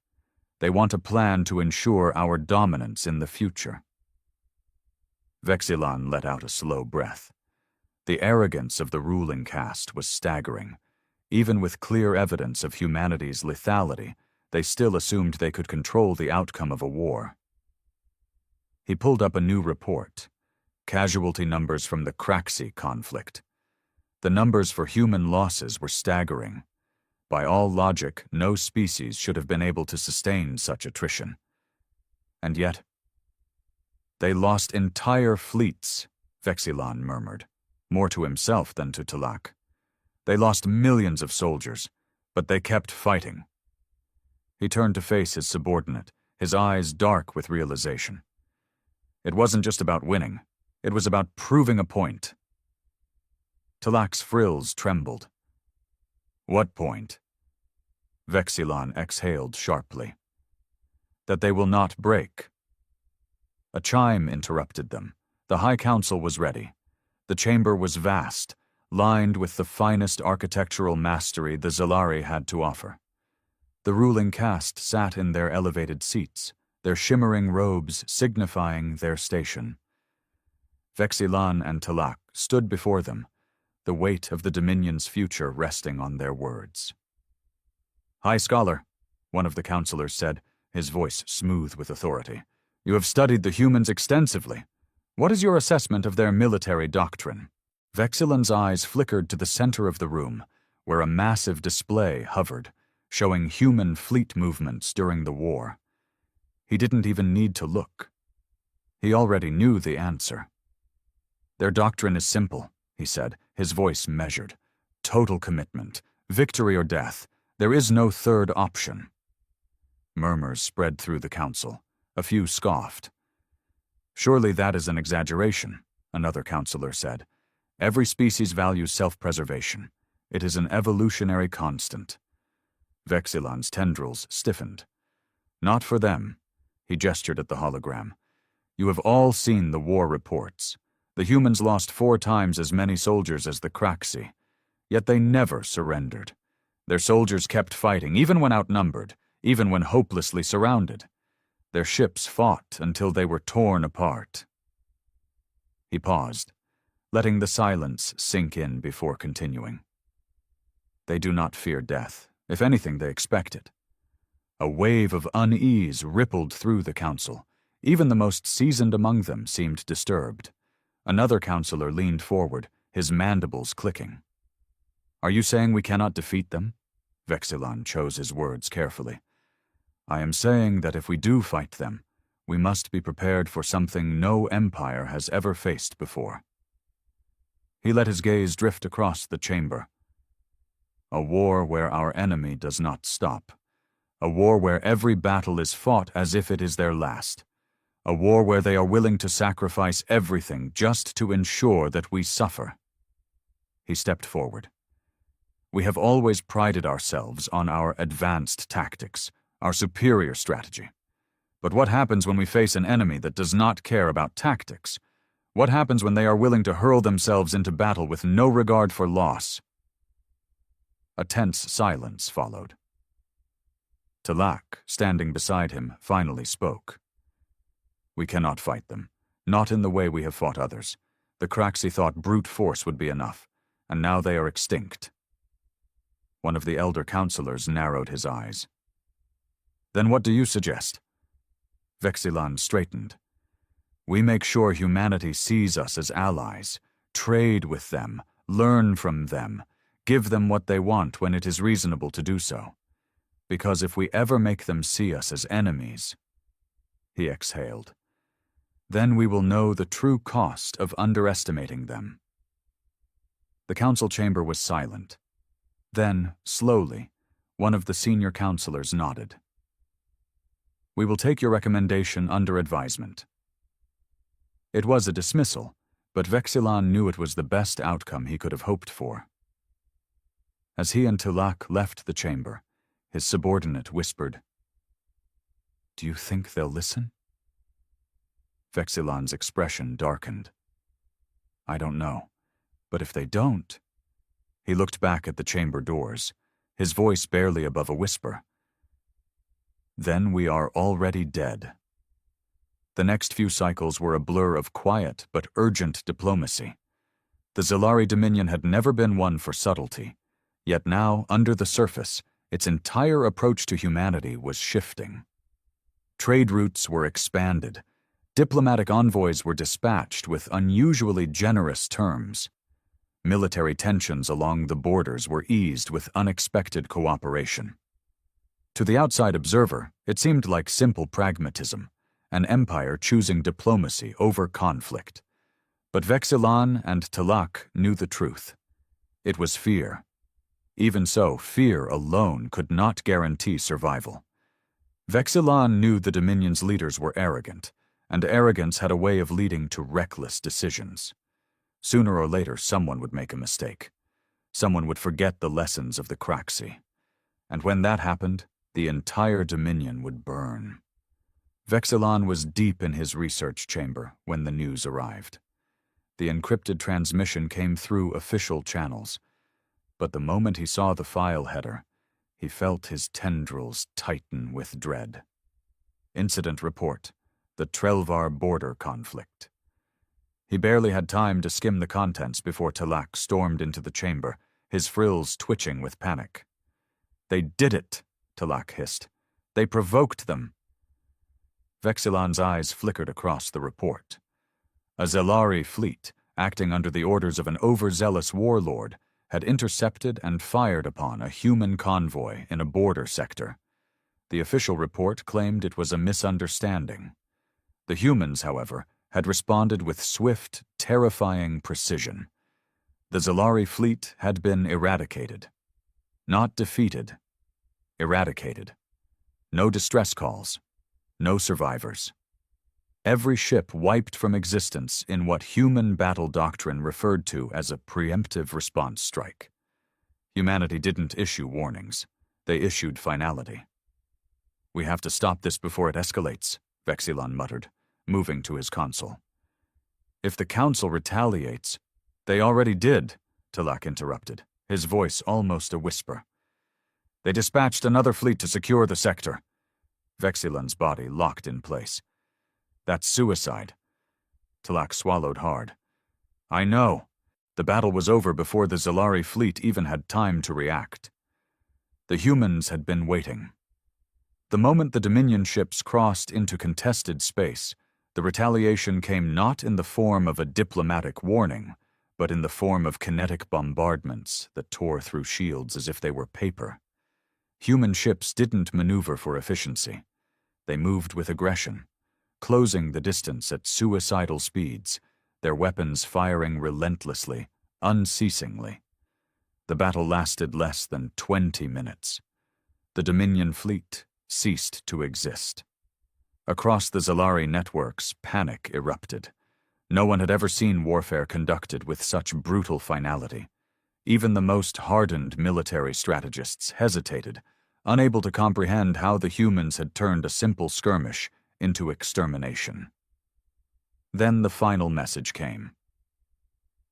They want a plan to ensure our dominance in the future." Vexilon let out a slow breath. The arrogance of the ruling caste was staggering. Even with clear evidence of humanity's lethality, they still assumed they could control the outcome of a war. He pulled up a new report, casualty numbers from the Craxi conflict. The numbers for human losses were staggering. By all logic, no species should have been able to sustain such attrition. And yet, "They lost entire fleets," Vexilon murmured, more to himself than to Talak. "They lost millions of soldiers, but they kept fighting." He turned to face his subordinate, his eyes dark with realization. It wasn't just about winning. It was about proving a point. Talak's frills trembled. "What point?" Vexilon exhaled sharply. "That they will not break." A chime interrupted them. The High Council was ready. The chamber was vast, lined with the finest architectural mastery the Zilari had to offer. The ruling caste sat in their elevated seats, their shimmering robes signifying their station. Vexilon and Talak stood before them, the weight of the Dominion's future resting on their words. "High Scholar," one of the counselors said, his voice smooth with authority, "you have studied the humans extensively. What is your assessment of their military doctrine? Vexilon's eyes flickered to the center of the room, where a massive display hovered, showing human fleet movements during the war. He didn't even need to look. He already knew the answer. Their doctrine is simple, he said, his voice measured. Total commitment, victory or death. There is no third option. Murmurs spread through the council. A few scoffed. Surely that is an exaggeration, another counselor said. Every species values self-preservation. It is an evolutionary constant. Vexilon's tendrils stiffened. Not for them. He gestured at the hologram. You have all seen the war reports. The humans lost 4 times as many soldiers as the Kraxi. Yet they never surrendered. Their soldiers kept fighting, even when outnumbered, even when hopelessly surrounded. Their ships fought until they were torn apart. He paused, letting the silence sink in before continuing. They do not fear death. If anything, they expect it. A wave of unease rippled through the council. Even the most seasoned among them seemed disturbed. Another counselor leaned forward, his mandibles clicking. Are you saying we cannot defeat them? Vexilon chose his words carefully. I am saying that if we do fight them, we must be prepared for something no empire has ever faced before. He let his gaze drift across the chamber. A war where our enemy does not stop. A war where every battle is fought as if it is their last. A war where they are willing to sacrifice everything just to ensure that we suffer. He stepped forward. We have always prided ourselves on our advanced tactics, our superior strategy. But what happens when we face an enemy that does not care about tactics? What happens when they are willing to hurl themselves into battle with no regard for loss? A tense silence followed. Talak, standing beside him, finally spoke. We cannot fight them, not in the way we have fought others. The Kraxi thought brute force would be enough, and now they are extinct. One of the elder counselors narrowed his eyes. Then what do you suggest? Vexilon straightened. We make sure humanity sees us as allies, trade with them, learn from them, give them what they want when it is reasonable to do so. Because if we ever make them see us as enemies, he exhaled, then we will know the true cost of underestimating them. The council chamber was silent. Then, slowly, one of the senior counselors nodded. We will take your recommendation under advisement. It was a dismissal, but Vexilon knew it was the best outcome he could have hoped for. As he and Talak left the chamber, his subordinate whispered, Do you think they'll listen? Vexilon's expression darkened. I don't know, but if they don't... He looked back at the chamber doors, his voice barely above a whisper. Then we are already dead. The next few cycles were a blur of quiet but urgent diplomacy. The Zilari Dominion had never been one for subtlety, yet now, under the surface, its entire approach to humanity was shifting. Trade routes were expanded. Diplomatic envoys were dispatched with unusually generous terms. Military tensions along the borders were eased with unexpected cooperation. To the outside observer, it seemed like simple pragmatism, an empire choosing diplomacy over conflict. But Vexilon and Talak knew the truth. It was fear. Even so, fear alone could not guarantee survival. Vexilon knew the Dominion's leaders were arrogant, and arrogance had a way of leading to reckless decisions. Sooner or later, someone would make a mistake. Someone would forget the lessons of the Kraxi. And when that happened, the entire Dominion would burn. Vexilon was deep in his research chamber when the news arrived. The encrypted transmission came through official channels, but the moment he saw the file header, he felt his tendrils tighten with dread. Incident report: the Trelvar border conflict. He barely had time to skim the contents before Talak stormed into the chamber, his frills twitching with panic. They did it, Talak hissed. They provoked them. Vexilon's eyes flickered across the report. A Zelari fleet, acting under the orders of an overzealous warlord, had intercepted and fired upon a human convoy in a border sector. The official report claimed it was a misunderstanding. The humans, however, had responded with swift, terrifying precision. The Zelari fleet had been eradicated. Not defeated. Eradicated. No distress calls. No survivors. Every ship wiped from existence in what human battle doctrine referred to as a preemptive response strike. Humanity didn't issue warnings. They issued finality. "We have to stop this before it escalates," Vexilon muttered, moving to his console. "If the Council retaliates—" "They already did," Talak interrupted, his voice almost a whisper. "They dispatched another fleet to secure the sector." Vexilon's body locked in place. "That's suicide." Talak swallowed hard. "I know. The battle was over before the Zelari fleet even had time to react. The humans had been waiting. The moment the Dominion ships crossed into contested space, the retaliation came not in the form of a diplomatic warning, but in the form of kinetic bombardments that tore through shields as if they were paper. Human ships didn't maneuver for efficiency. They moved with aggression, closing the distance at suicidal speeds, their weapons firing relentlessly, unceasingly. The battle lasted less than 20 minutes. The Dominion fleet ceased to exist. Across the Zelari networks, panic erupted. No one had ever seen warfare conducted with such brutal finality. Even the most hardened military strategists hesitated, unable to comprehend how the humans had turned a simple skirmish into extermination. Then the final message came.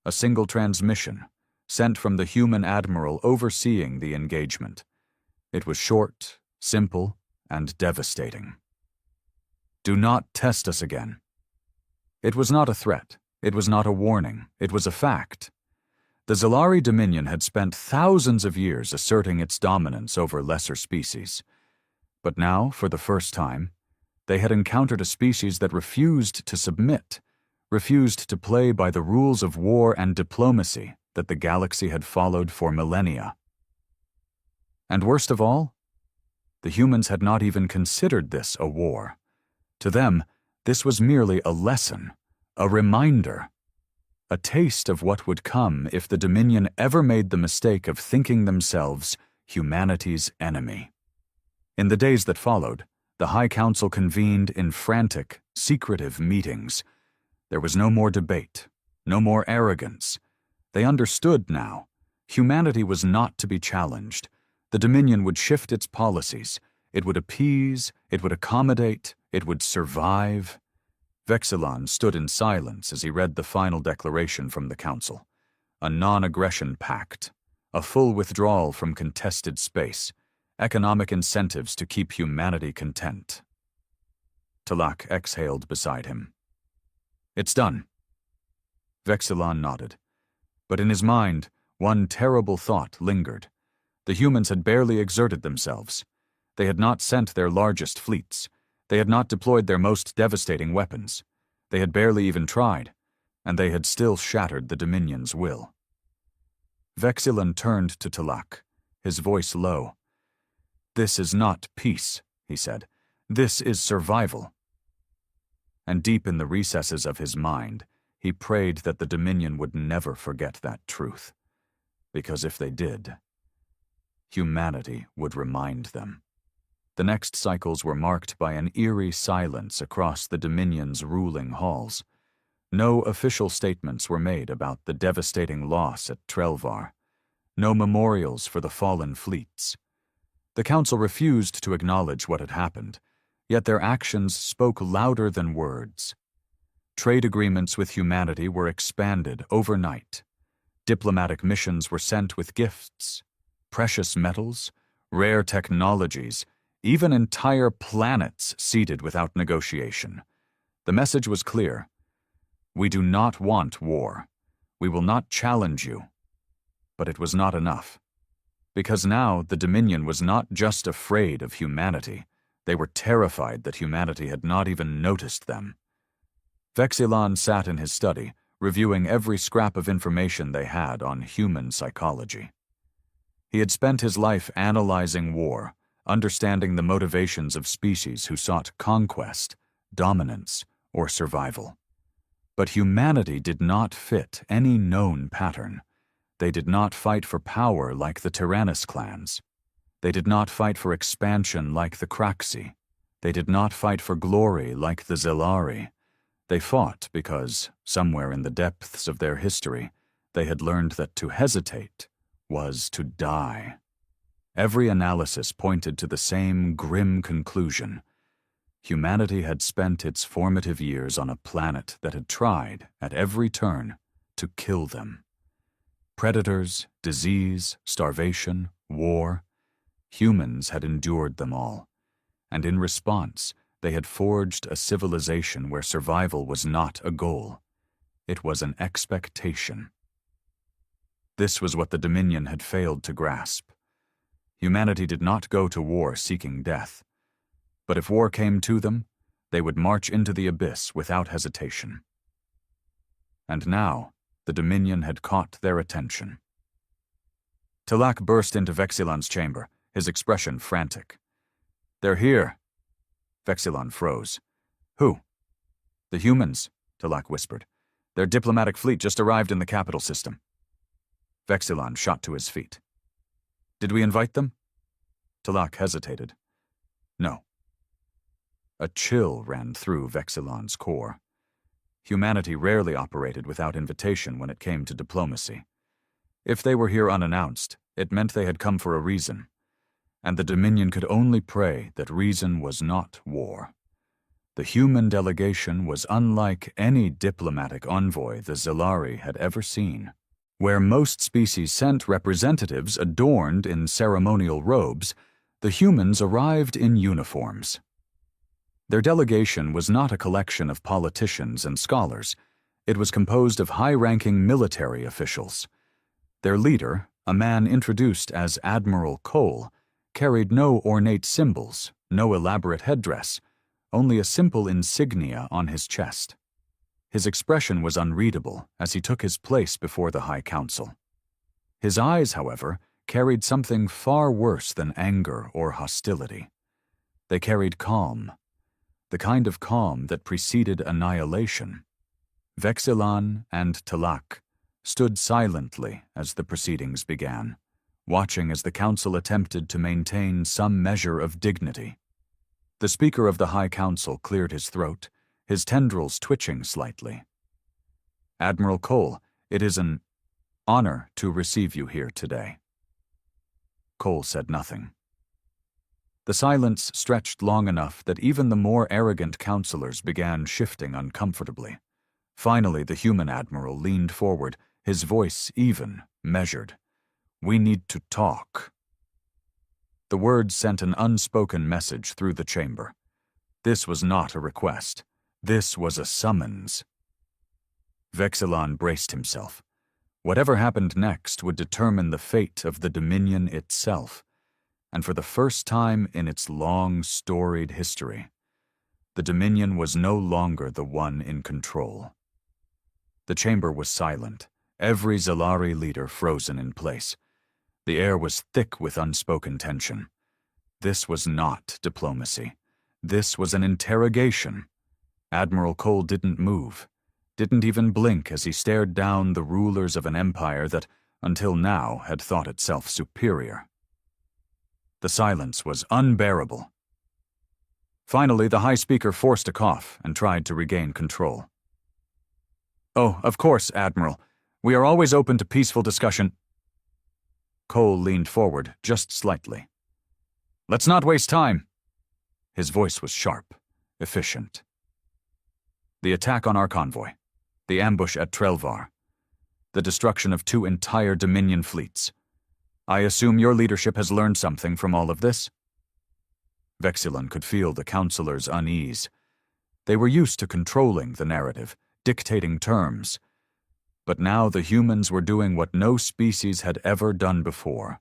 A single transmission, sent from the human admiral overseeing the engagement. It was short, simple, and devastating. "Do not test us again." It was not a threat. It was not a warning. It was a fact. The Zelari Dominion had spent thousands of years asserting its dominance over lesser species. But now, for the first time, they had encountered a species that refused to submit, refused to play by the rules of war and diplomacy that the galaxy had followed for millennia. And worst of all, the humans had not even considered this a war. To them, this was merely a lesson, a reminder, a taste of what would come if the Dominion ever made the mistake of thinking themselves humanity's enemy. In the days that followed, the High Council convened in frantic, secretive meetings. There was no more debate, no more arrogance. They understood now. Humanity was not to be challenged. The Dominion would shift its policies. It would appease, it would accommodate, it would survive. Vexilon stood in silence as he read the final declaration from the Council. A non-aggression pact, a full withdrawal from contested space, economic incentives to keep humanity content. Talak exhaled beside him. "It's done." Vexilon nodded. But in his mind, one terrible thought lingered. The humans had barely exerted themselves. They had not sent their largest fleets. They had not deployed their most devastating weapons. They had barely even tried, and they had still shattered the Dominion's will. Vexilon turned to Talak, his voice low. "This is not peace," he said. "This is survival." And deep in the recesses of his mind, he prayed that the Dominion would never forget that truth. Because if they did, humanity would remind them. The next cycles were marked by an eerie silence across the Dominion's ruling halls. No official statements were made about the devastating loss at Trelvar. No memorials for the fallen fleets. The Council refused to acknowledge what had happened, yet their actions spoke louder than words. Trade agreements with humanity were expanded overnight. Diplomatic missions were sent with gifts, precious metals, rare technologies, even entire planets ceded without negotiation. The message was clear. We do not want war. We will not challenge you. But it was not enough. Because now the Dominion was not just afraid of humanity. They were terrified that humanity had not even noticed them. Vexilon sat in his study, reviewing every scrap of information they had on human psychology. He had spent his life analyzing war, understanding the motivations of species who sought conquest, dominance, or survival. But humanity did not fit any known pattern. They did not fight for power like the Tyrannus clans. They did not fight for expansion like the Craxi. They did not fight for glory like the Zellari. They fought because, somewhere in the depths of their history, they had learned that to hesitate was to die. Every analysis pointed to the same grim conclusion. Humanity had spent its formative years on a planet that had tried, at every turn, to kill them. Predators, disease, starvation, war. Humans had endured them all, and in response, they had forged a civilization where survival was not a goal. It was an expectation. This was what the Dominion had failed to grasp. Humanity did not go to war seeking death. But if war came to them, they would march into the abyss without hesitation. And now, the Dominion had caught their attention. Tilak burst into Vexilon's chamber, his expression frantic. "They're here." Vexilon froze. "Who?" "The humans," Tilak whispered. "Their diplomatic fleet just arrived in the capital system." Vexilon shot to his feet. "Did we invite them?" Tilak hesitated. "No." A chill ran through Vexilon's core. Humanity rarely operated without invitation when it came to diplomacy. If they were here unannounced, it meant they had come for a reason, and the Dominion could only pray that reason was not war. The human delegation was unlike any diplomatic envoy the Zellari had ever seen. Where most species sent representatives adorned in ceremonial robes, the humans arrived in uniforms. Their delegation was not a collection of politicians and scholars. It was composed of high-ranking military officials. Their leader, a man introduced as Admiral Cole, carried no ornate symbols, no elaborate headdress, only a simple insignia on his chest. His expression was unreadable as he took his place before the High Council. His eyes, however, carried something far worse than anger or hostility. They carried calm, the kind of calm that preceded annihilation. Vexilon and Tilak stood silently as the proceedings began, watching as the council attempted to maintain some measure of dignity. The Speaker of the High Council cleared his throat, his tendrils twitching slightly. "Admiral Cole, it is an honor to receive you here today." Cole said nothing. The silence stretched long enough that even the more arrogant counselors began shifting uncomfortably. Finally, the human admiral leaned forward, his voice even, measured. "We need to talk." The words sent an unspoken message through the chamber. This was not a request. This was a summons. Vexilon braced himself. Whatever happened next would determine the fate of the Dominion itself. And for the first time in its long, storied history, the Dominion was no longer the one in control. The chamber was silent, every Zellari leader frozen in place. The air was thick with unspoken tension. This was not diplomacy. This was an interrogation. Admiral Cole didn't move, didn't even blink as he stared down the rulers of an empire that, until now, had thought itself superior. The silence was unbearable. Finally, the High Speaker forced a cough and tried to regain control. "Oh, of course, Admiral. We are always open to peaceful discussion." Cole leaned forward just slightly. "Let's not waste time." His voice was sharp, efficient. "The attack on our convoy, the ambush at Trelvar, the destruction of 2 entire Dominion fleets. I assume your leadership has learned something from all of this?" Vexilon could feel the counselors' unease. They were used to controlling the narrative, dictating terms. But now the humans were doing what no species had ever done before,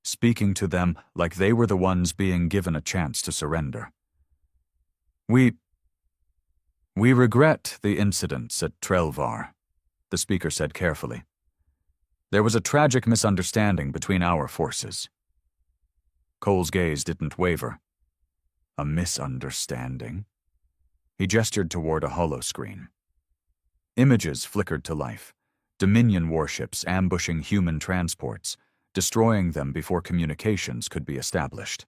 speaking to them like they were the ones being given a chance to surrender. We "We regret the incidents at Trelvar," the speaker said carefully. "There was a tragic misunderstanding between our forces." Cole's gaze didn't waver. A misunderstanding? He gestured toward a holoscreen. Images flickered to life. Dominion warships ambushing human transports, destroying them before communications could be established.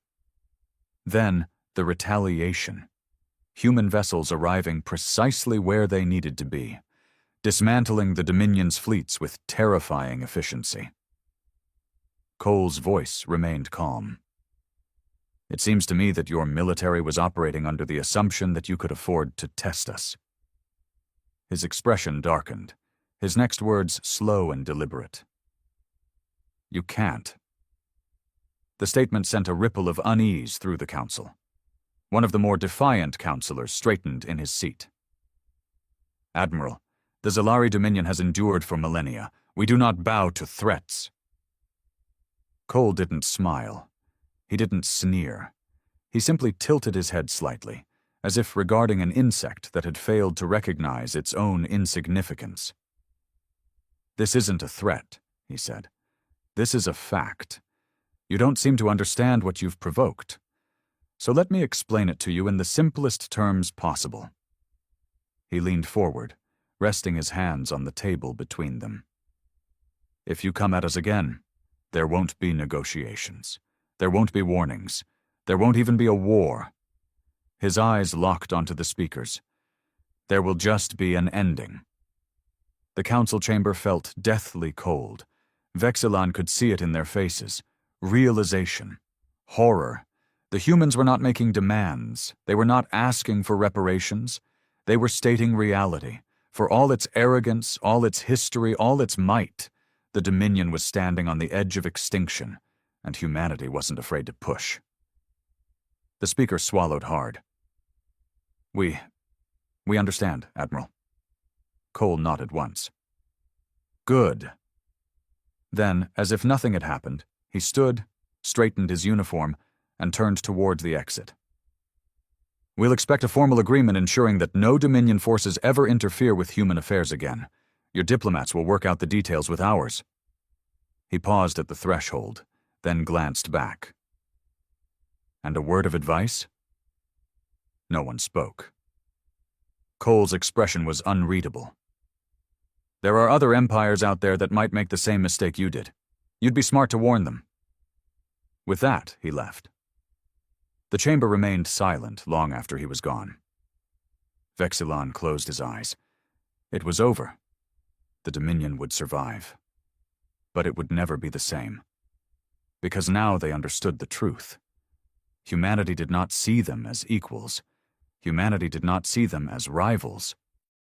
Then, the retaliation. Human vessels arriving precisely where they needed to be, dismantling the Dominion's fleets with terrifying efficiency. Cole's voice remained calm. "It seems to me that your military was operating under the assumption that you could afford to test us." His expression darkened, his next words slow and deliberate. "You can't." The statement sent a ripple of unease through the council. One of the more defiant councilors straightened in his seat. "Admiral, the Zalari Dominion has endured for millennia. We do not bow to threats." Cole didn't smile. He didn't sneer. He simply tilted his head slightly, as if regarding an insect that had failed to recognize its own insignificance. "This isn't a threat," he said. "This is a fact. You don't seem to understand what you've provoked. So let me explain it to you in the simplest terms possible." He leaned forward, resting his hands on the table between them. "If you come at us again, there won't be negotiations. There won't be warnings. There won't even be a war." His eyes locked onto the speakers. "There will just be an ending." The council chamber felt deathly cold. Vexilon could see it in their faces. Realization. Horror. The humans were not making demands. They were not asking for reparations. They were stating reality. For all its arrogance, all its history, all its might, the Dominion was standing on the edge of extinction, and humanity wasn't afraid to push. The speaker swallowed hard. We understand, Admiral." Cole nodded once. "Good." Then, as if nothing had happened, he stood, straightened his uniform, and turned toward the exit. "We'll expect a formal agreement ensuring that no Dominion forces ever interfere with human affairs again. Your diplomats will work out the details with ours." He paused at the threshold, then glanced back. "And a word of advice?" No one spoke. Cole's expression was unreadable. "There are other empires out there that might make the same mistake you did. You'd be smart to warn them." With that, he left. The chamber remained silent long after he was gone. Vexilon closed his eyes. It was over. The Dominion would survive. But it would never be the same. Because now they understood the truth. Humanity did not see them as equals. Humanity did not see them as rivals.